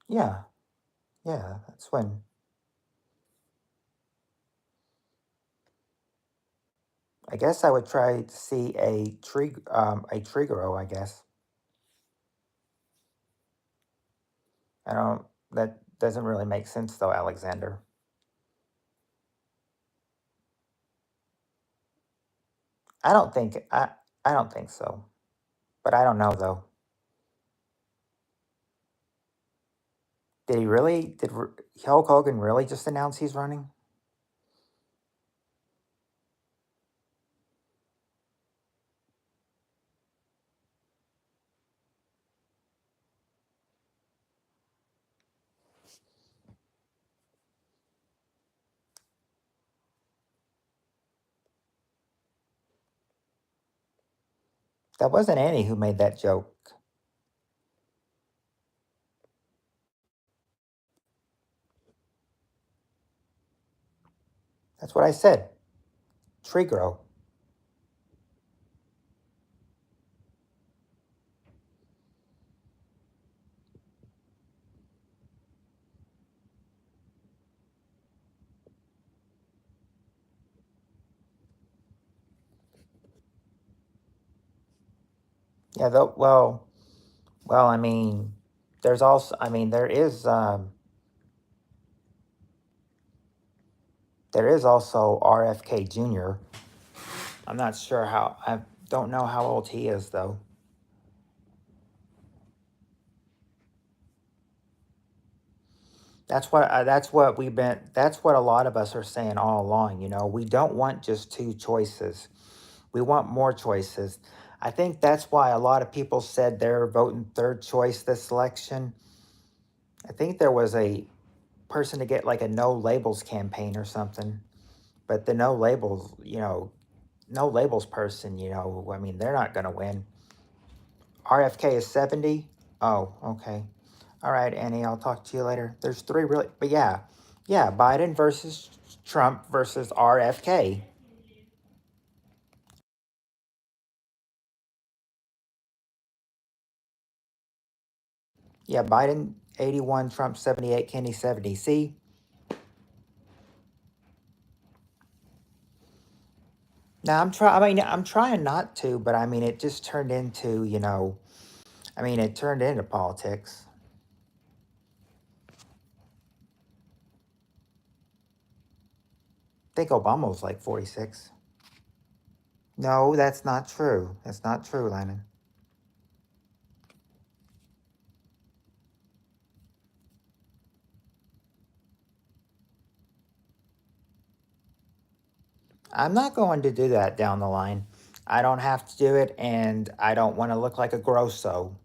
Speaker 1: Yeah, yeah, that's when. I guess I would try to see a tree grow. I guess I don't. That doesn't really make sense though, Alexander. I don't think I don't think so, but I don't know though. Did he really? Hulk Hogan really just announce he's running? That wasn't Annie who made that joke. That's what I said. Tree grow. Yeah. Though. Well. I mean, there's also. I mean, there is also RFK Jr. I'm not sure how. I don't know how old he is though. That's what we've been. That's what a lot of us are saying all along. We don't want just two choices. We want more choices. I think that's why a lot of people said they're voting third choice this election. I think there was a person to get like a no labels campaign or something, but the no labels person, I mean, they're not going to win. RFK is 70. Oh, okay. All right, Annie, I'll talk to you later. There's three really, but yeah. Yeah, Biden versus Trump versus RFK. Yeah, Biden 81, Trump 78, Kenny 70. See? Now I'm trying not to, but I mean it just turned into, it turned into politics. I think Obama was like 46. No, that's not true. That's not true, Lennon. I'm not going to do that down the line. I don't have to do it, and I don't want to look like a grosso.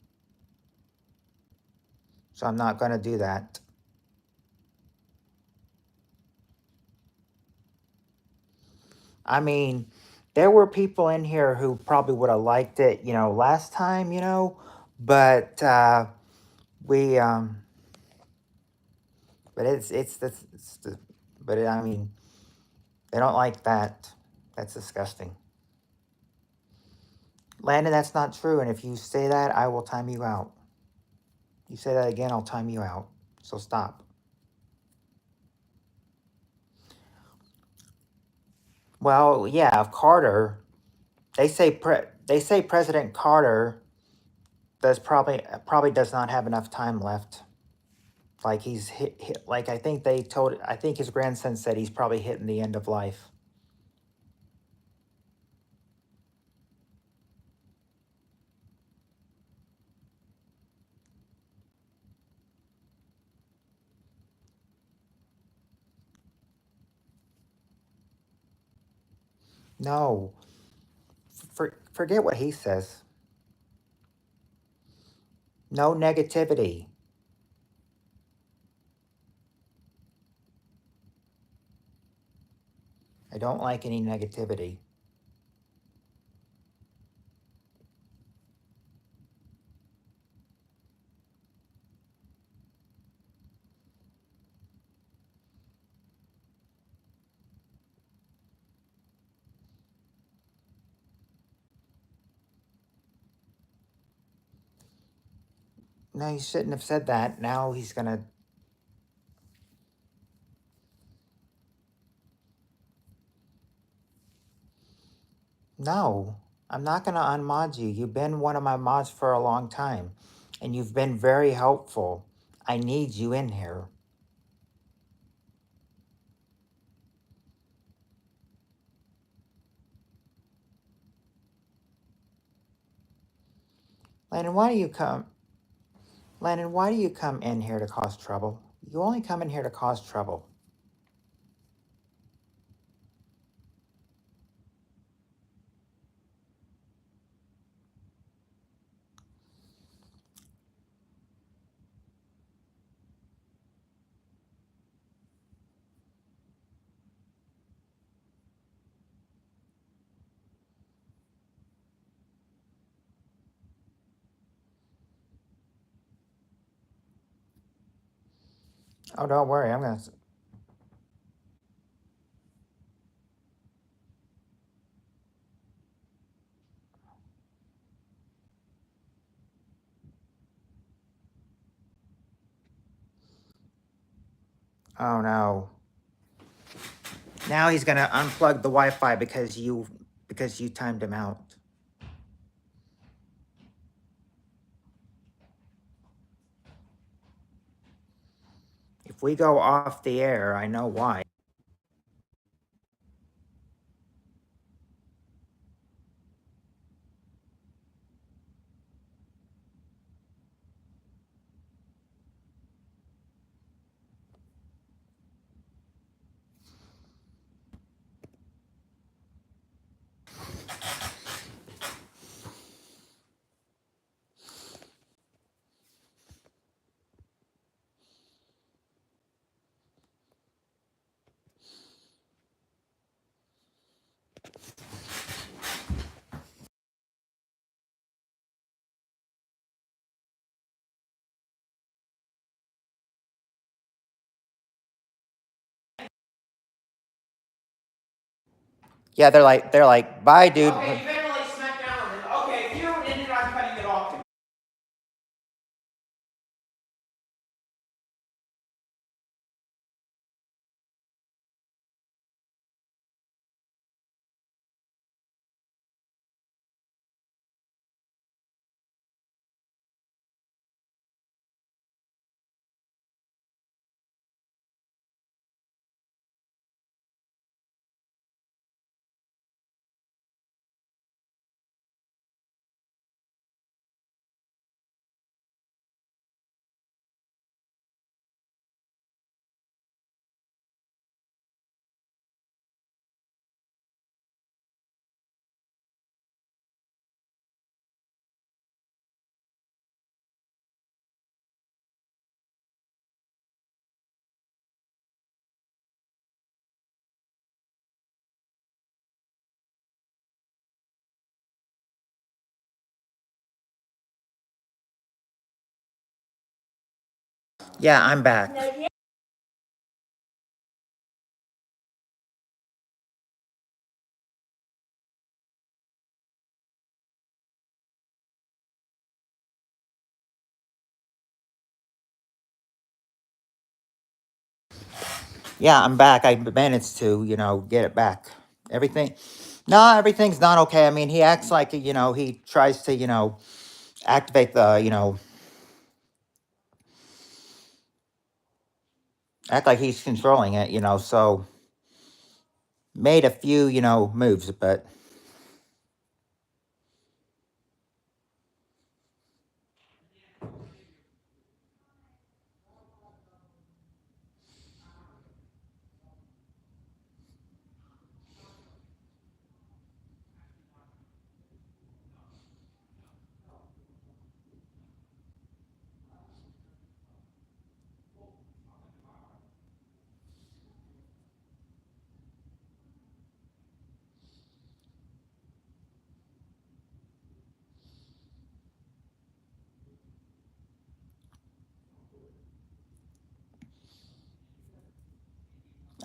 Speaker 1: So I'm not going to do that. I mean, there were people in here who probably would have liked it, last time, but we, but but I mean, they don't like that. That's disgusting. Landon, that's not true. And if you say that, I will time you out. You say that again, I'll time you out. So stop. Well, yeah, Carter. They say President Carter does probably does not have enough time left. Like he's hit like I think his grandson said he's probably hitting the end of life. No, forget what he says. No negativity. I don't like any negativity. No, he shouldn't have said that. Now he's gonna. No, I'm not gonna unmod you. You've been one of my mods for a long time, and you've been very helpful. I need you in here. Landon, why do you come? Landon, why do you come in here to cause trouble? You only come in here to cause trouble. Oh, don't worry. I'm gonna. Oh no. Now he's gonna unplug the Wi-Fi because you timed him out. If we go off the air, I know why. Yeah, they're like, bye, dude.
Speaker 2: Okay, you better like smack down on it. Okay, if you don't end it, I'm cutting it off.
Speaker 1: Yeah, I'm back. Yeah, I'm back. I managed to, get it back. Everything. No, everything's not okay. I mean, he acts like, he tries to, activate the, act like he's controlling it, so made a few, moves, but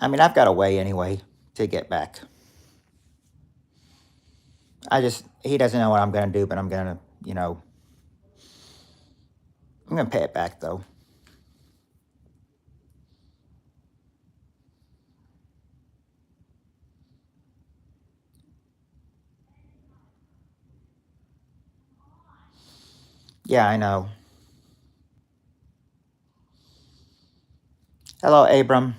Speaker 1: I mean, I've got a way anyway to get back. He doesn't know what I'm going to do, but I'm going to pay it back though. Yeah, I know. Hello, Abram.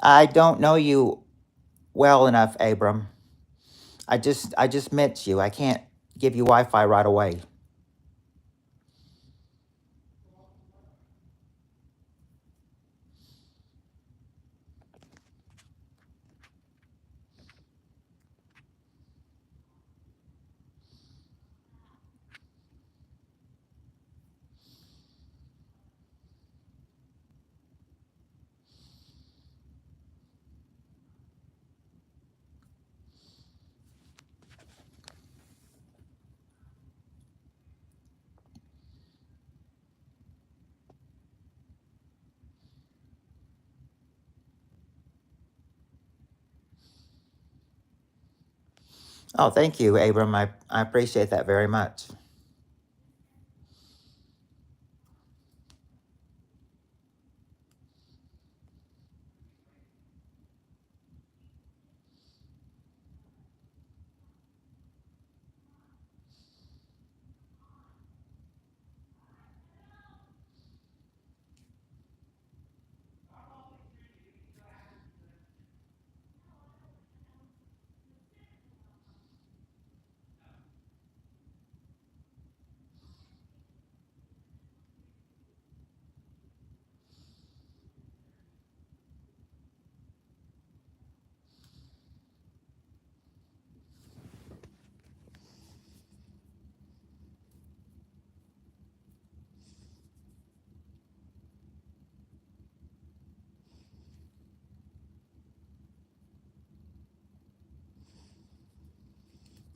Speaker 1: I don't know you well enough, Abram. I just met you. I can't give you Wi-Fi right away. Oh, thank you, Abram. I appreciate that very much.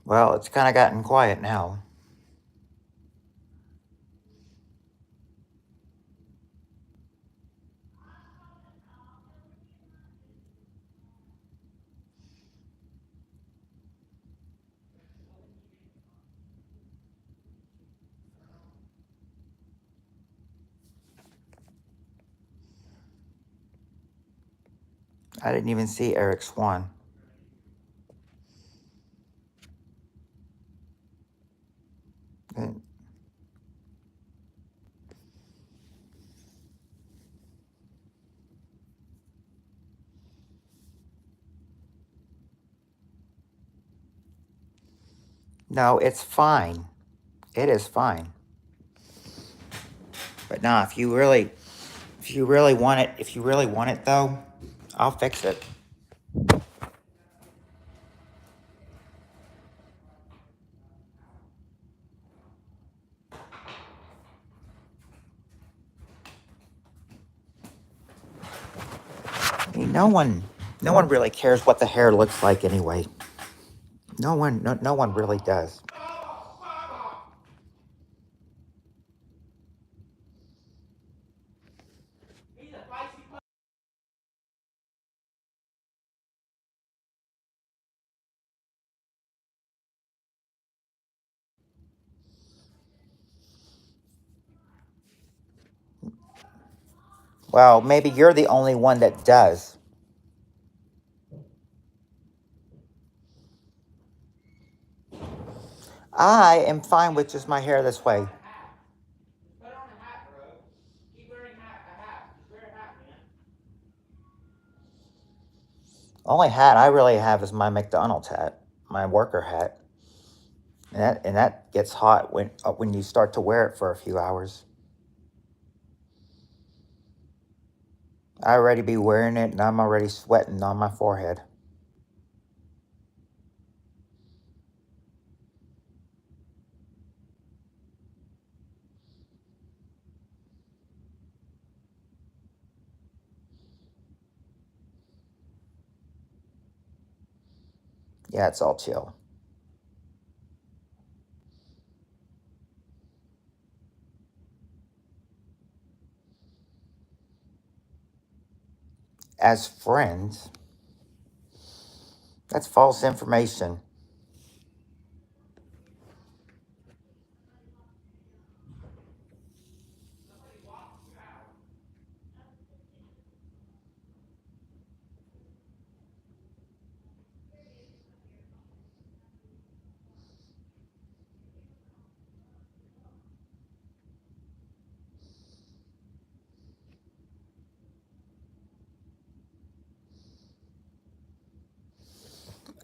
Speaker 1: Well, it's kind of gotten quiet now. I didn't even see Eric Swan. No, it's fine. It is fine. But nah, if you really want it though, I'll fix it. I mean, no one really cares what the hair looks like anyway. No one really does. Well, maybe you're the only one that does. I am fine with just my hair this way.
Speaker 2: Put on a hat, bro. Keep wearing a hat. Just wear a hat, man.
Speaker 1: Only hat I really have is my McDonald's hat, my worker hat, and that gets hot when you start to wear it for a few hours. I already be wearing it, and I'm already sweating on my forehead. Yeah, it's all chill. As friends, that's false information.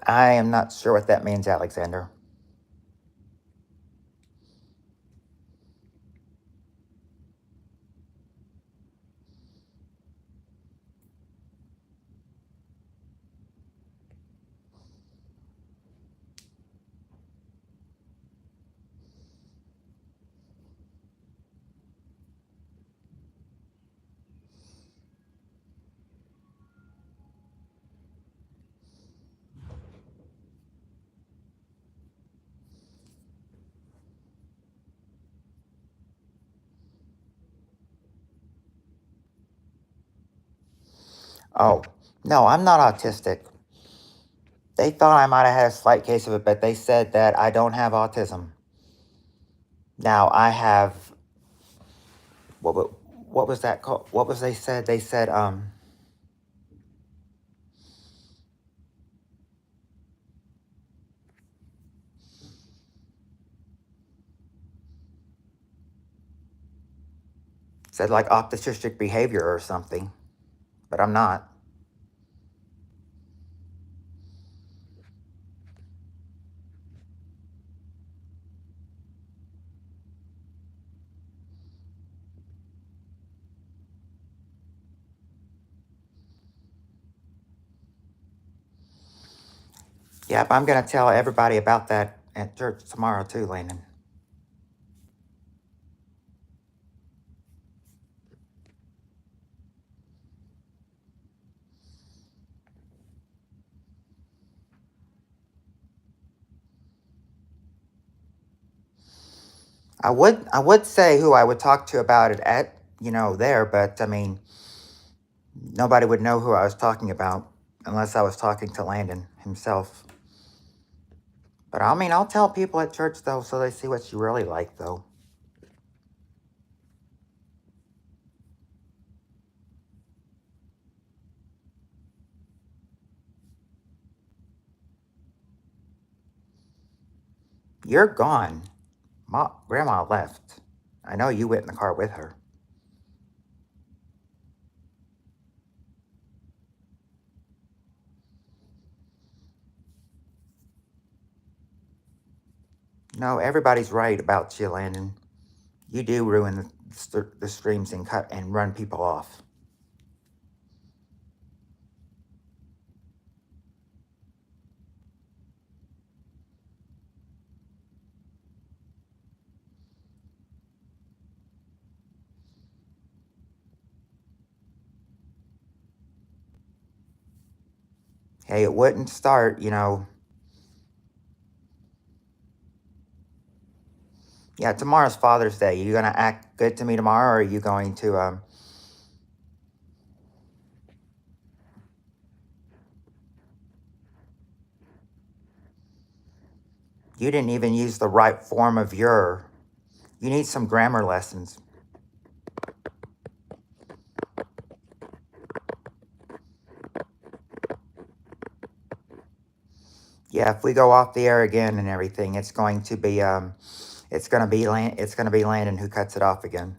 Speaker 1: I am not sure what that means, Alexander. Oh, no, I'm not autistic. They thought I might have had a slight case of it, but they said that I don't have autism. Now, I have, what was that called? What was they said? They said, said like autistic behavior or something, but I'm not. Yep, I'm going to tell everybody about that at church tomorrow too, Landon. I would say who I would talk to about it at, there, but I mean, nobody would know who I was talking about unless I was talking to Landon himself. But I mean, I'll tell people at church though, so they see what you really like though. You're gone. Grandma left. I know you went in the car with her. No, everybody's right about you, Landon. You do ruin the streams and cut and run people off. Hey, it wouldn't start, you know. Yeah, tomorrow's Father's Day. You gonna act good to me tomorrow, or are you going to You didn't even use the right form of your. You need some grammar lessons. Yeah, if we go off the air again and everything, it's going to be Landon who cuts it off again.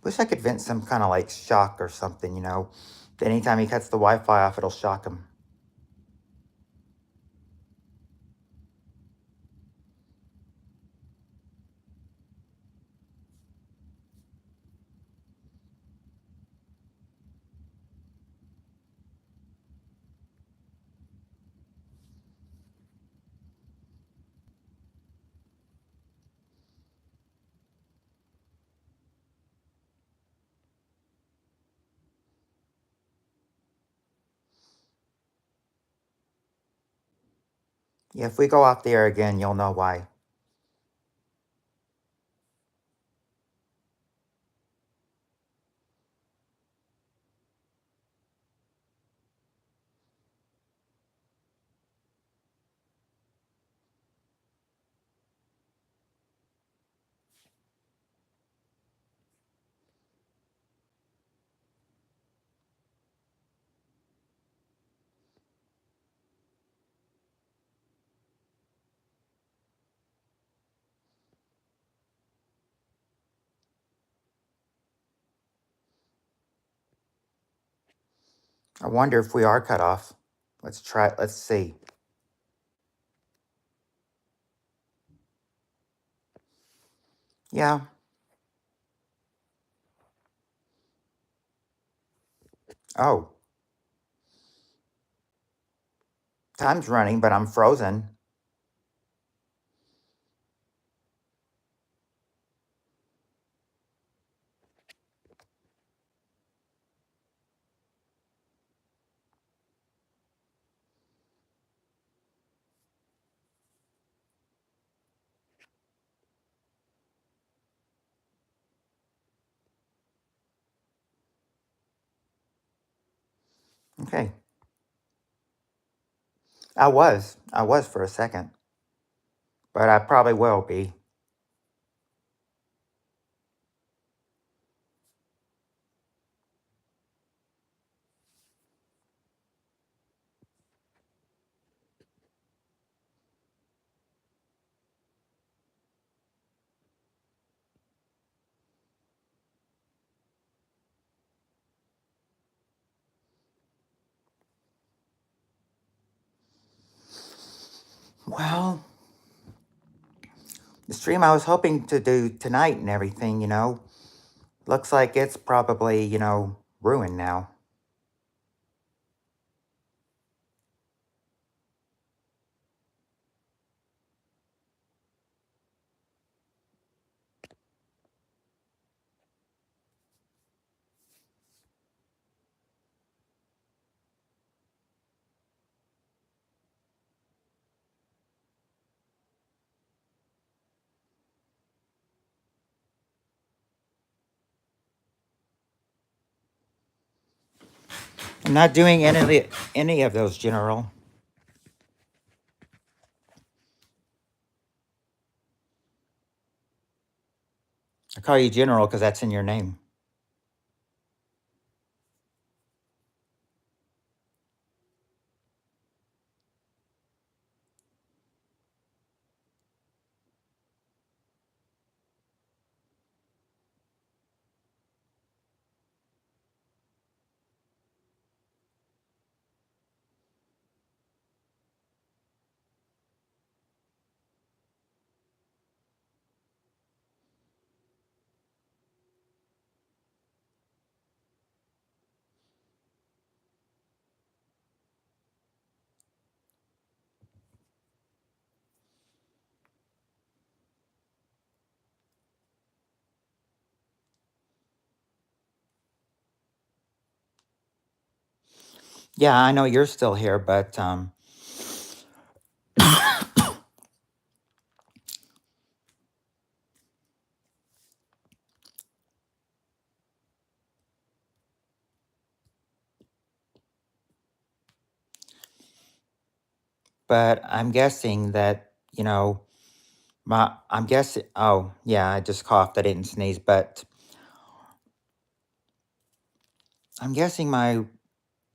Speaker 1: Wish I could vent some kind of like shock or something, you know. Anytime he cuts the Wi-Fi off, it'll shock him. Yeah, if we go off the air again, you'll know why. I wonder if we are cut off. Let's try. Let's see. Yeah. Oh, time's running, but I'm frozen. Okay. I was for a second, but I probably will be. Well, the stream I was hoping to do tonight and everything, you know, looks like it's probably, you know, ruined now. I'm not doing any of those, General. I call you General because that's in your name. Yeah, I know you're still here, but I'm guessing that, I'm guessing, oh, yeah, I just coughed. I didn't sneeze, but I'm guessing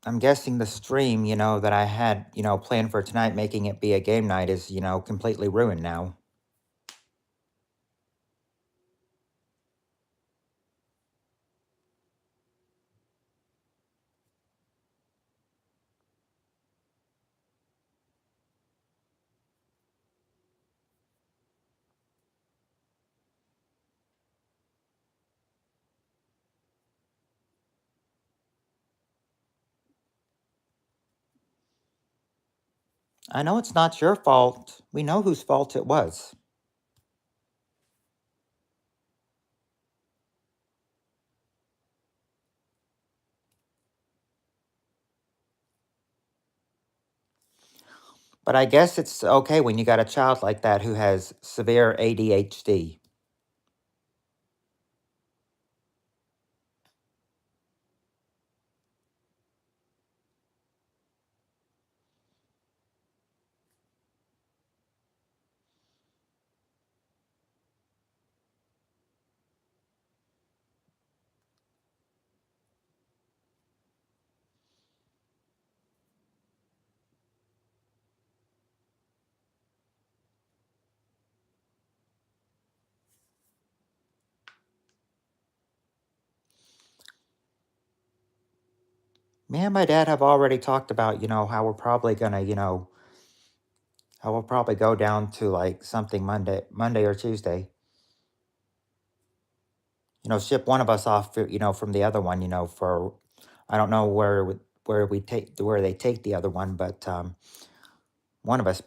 Speaker 1: I'm guessing the stream, that I had, planned for tonight, making it be a game night is, completely ruined now. I know it's not your fault. We know whose fault it was. But I guess it's okay when you got a child like that who has severe ADHD. Me and my dad have already talked about, how we're probably gonna, how we'll probably go down to like something Monday or Tuesday. Ship one of us off, from the other one, for I don't know where they take the other one, but one of us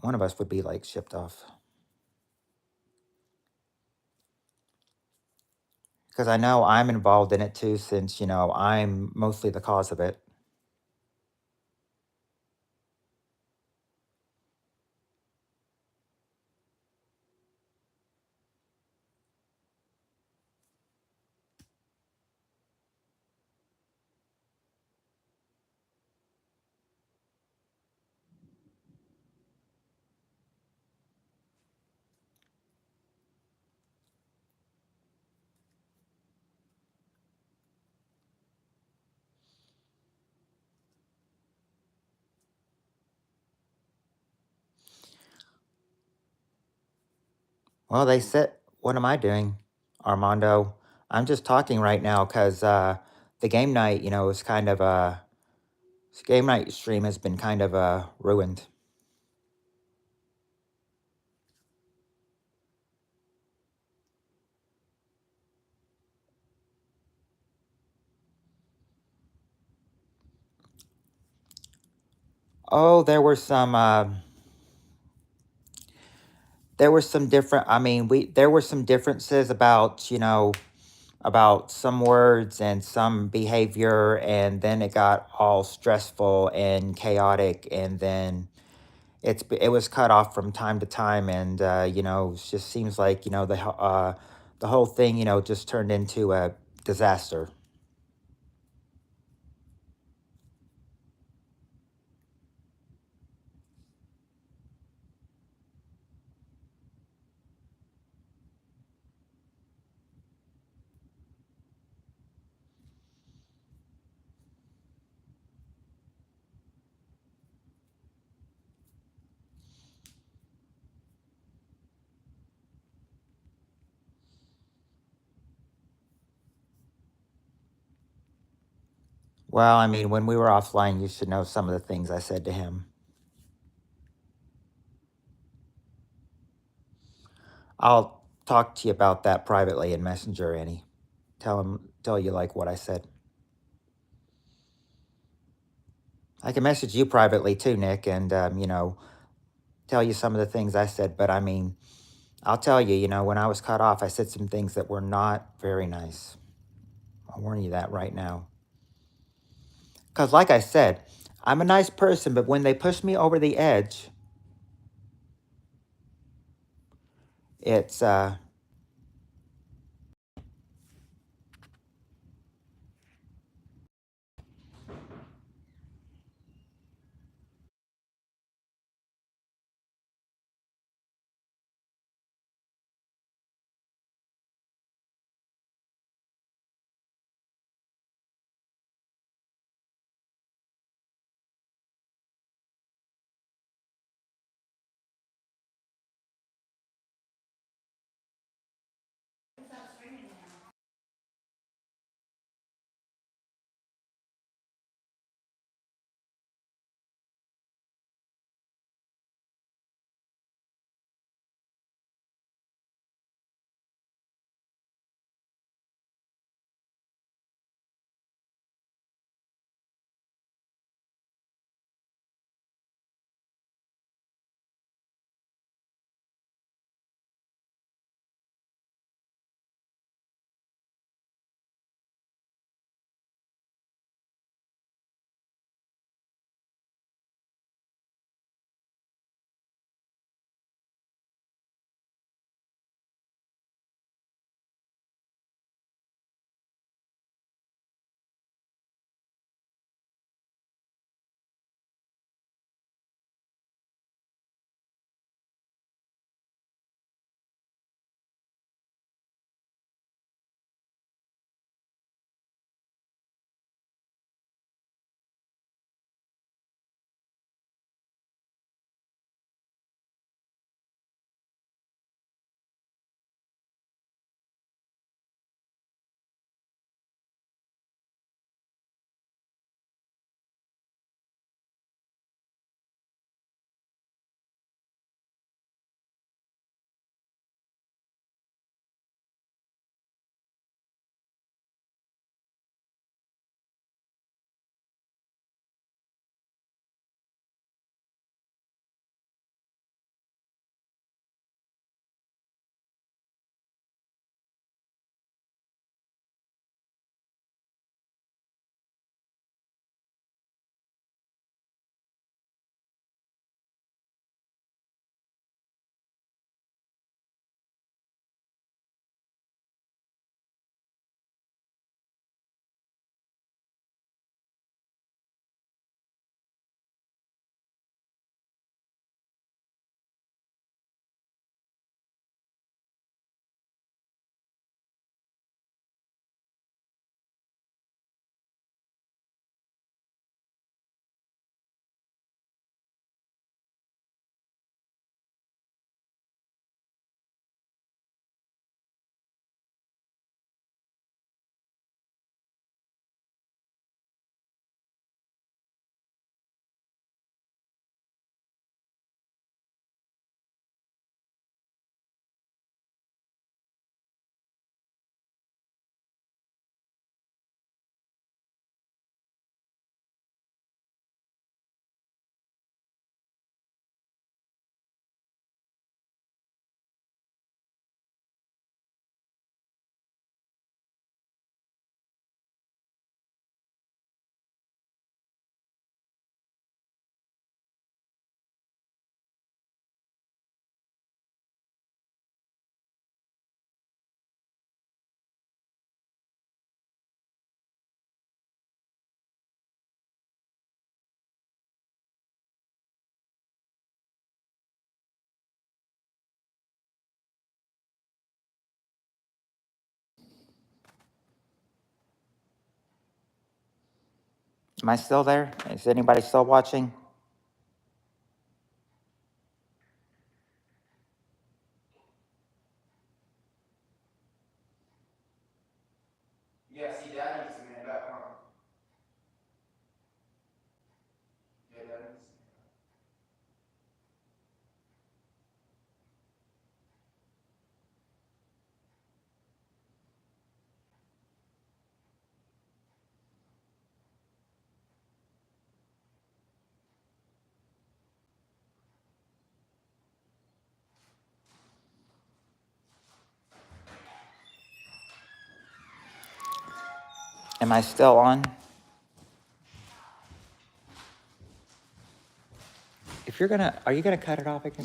Speaker 1: one of us would be like shipped off because I know I'm involved in it too, since I'm mostly the cause of it. Well, they said, what am I doing, Armando? I'm just talking right now because the game night, is kind of game night stream has been kind of ruined. Oh, there were some different. I mean, we there were some differences about about some words and some behavior, and then it got all stressful and chaotic, and then it was cut off from time to time, and it just seems like the whole thing just turned into a disaster. Well, I mean, when we were offline, you should know some of the things I said to him. I'll talk to you about that privately in Messenger, Annie. Tell you like what I said. I can message you privately too, Nick, and tell you some of the things I said. But I mean, I'll tell you, when I was cut off, I said some things that were not very nice. I'll warn you that right now. Because like I said, I'm a nice person, but when they push me over the edge, it's, am I still there? Is anybody still watching?
Speaker 2: Yeah, see, Dad needs to man up, huh? Yeah, Dad needs to man up.
Speaker 1: Am I still on? if you're gonna, are you gonna cut it off again?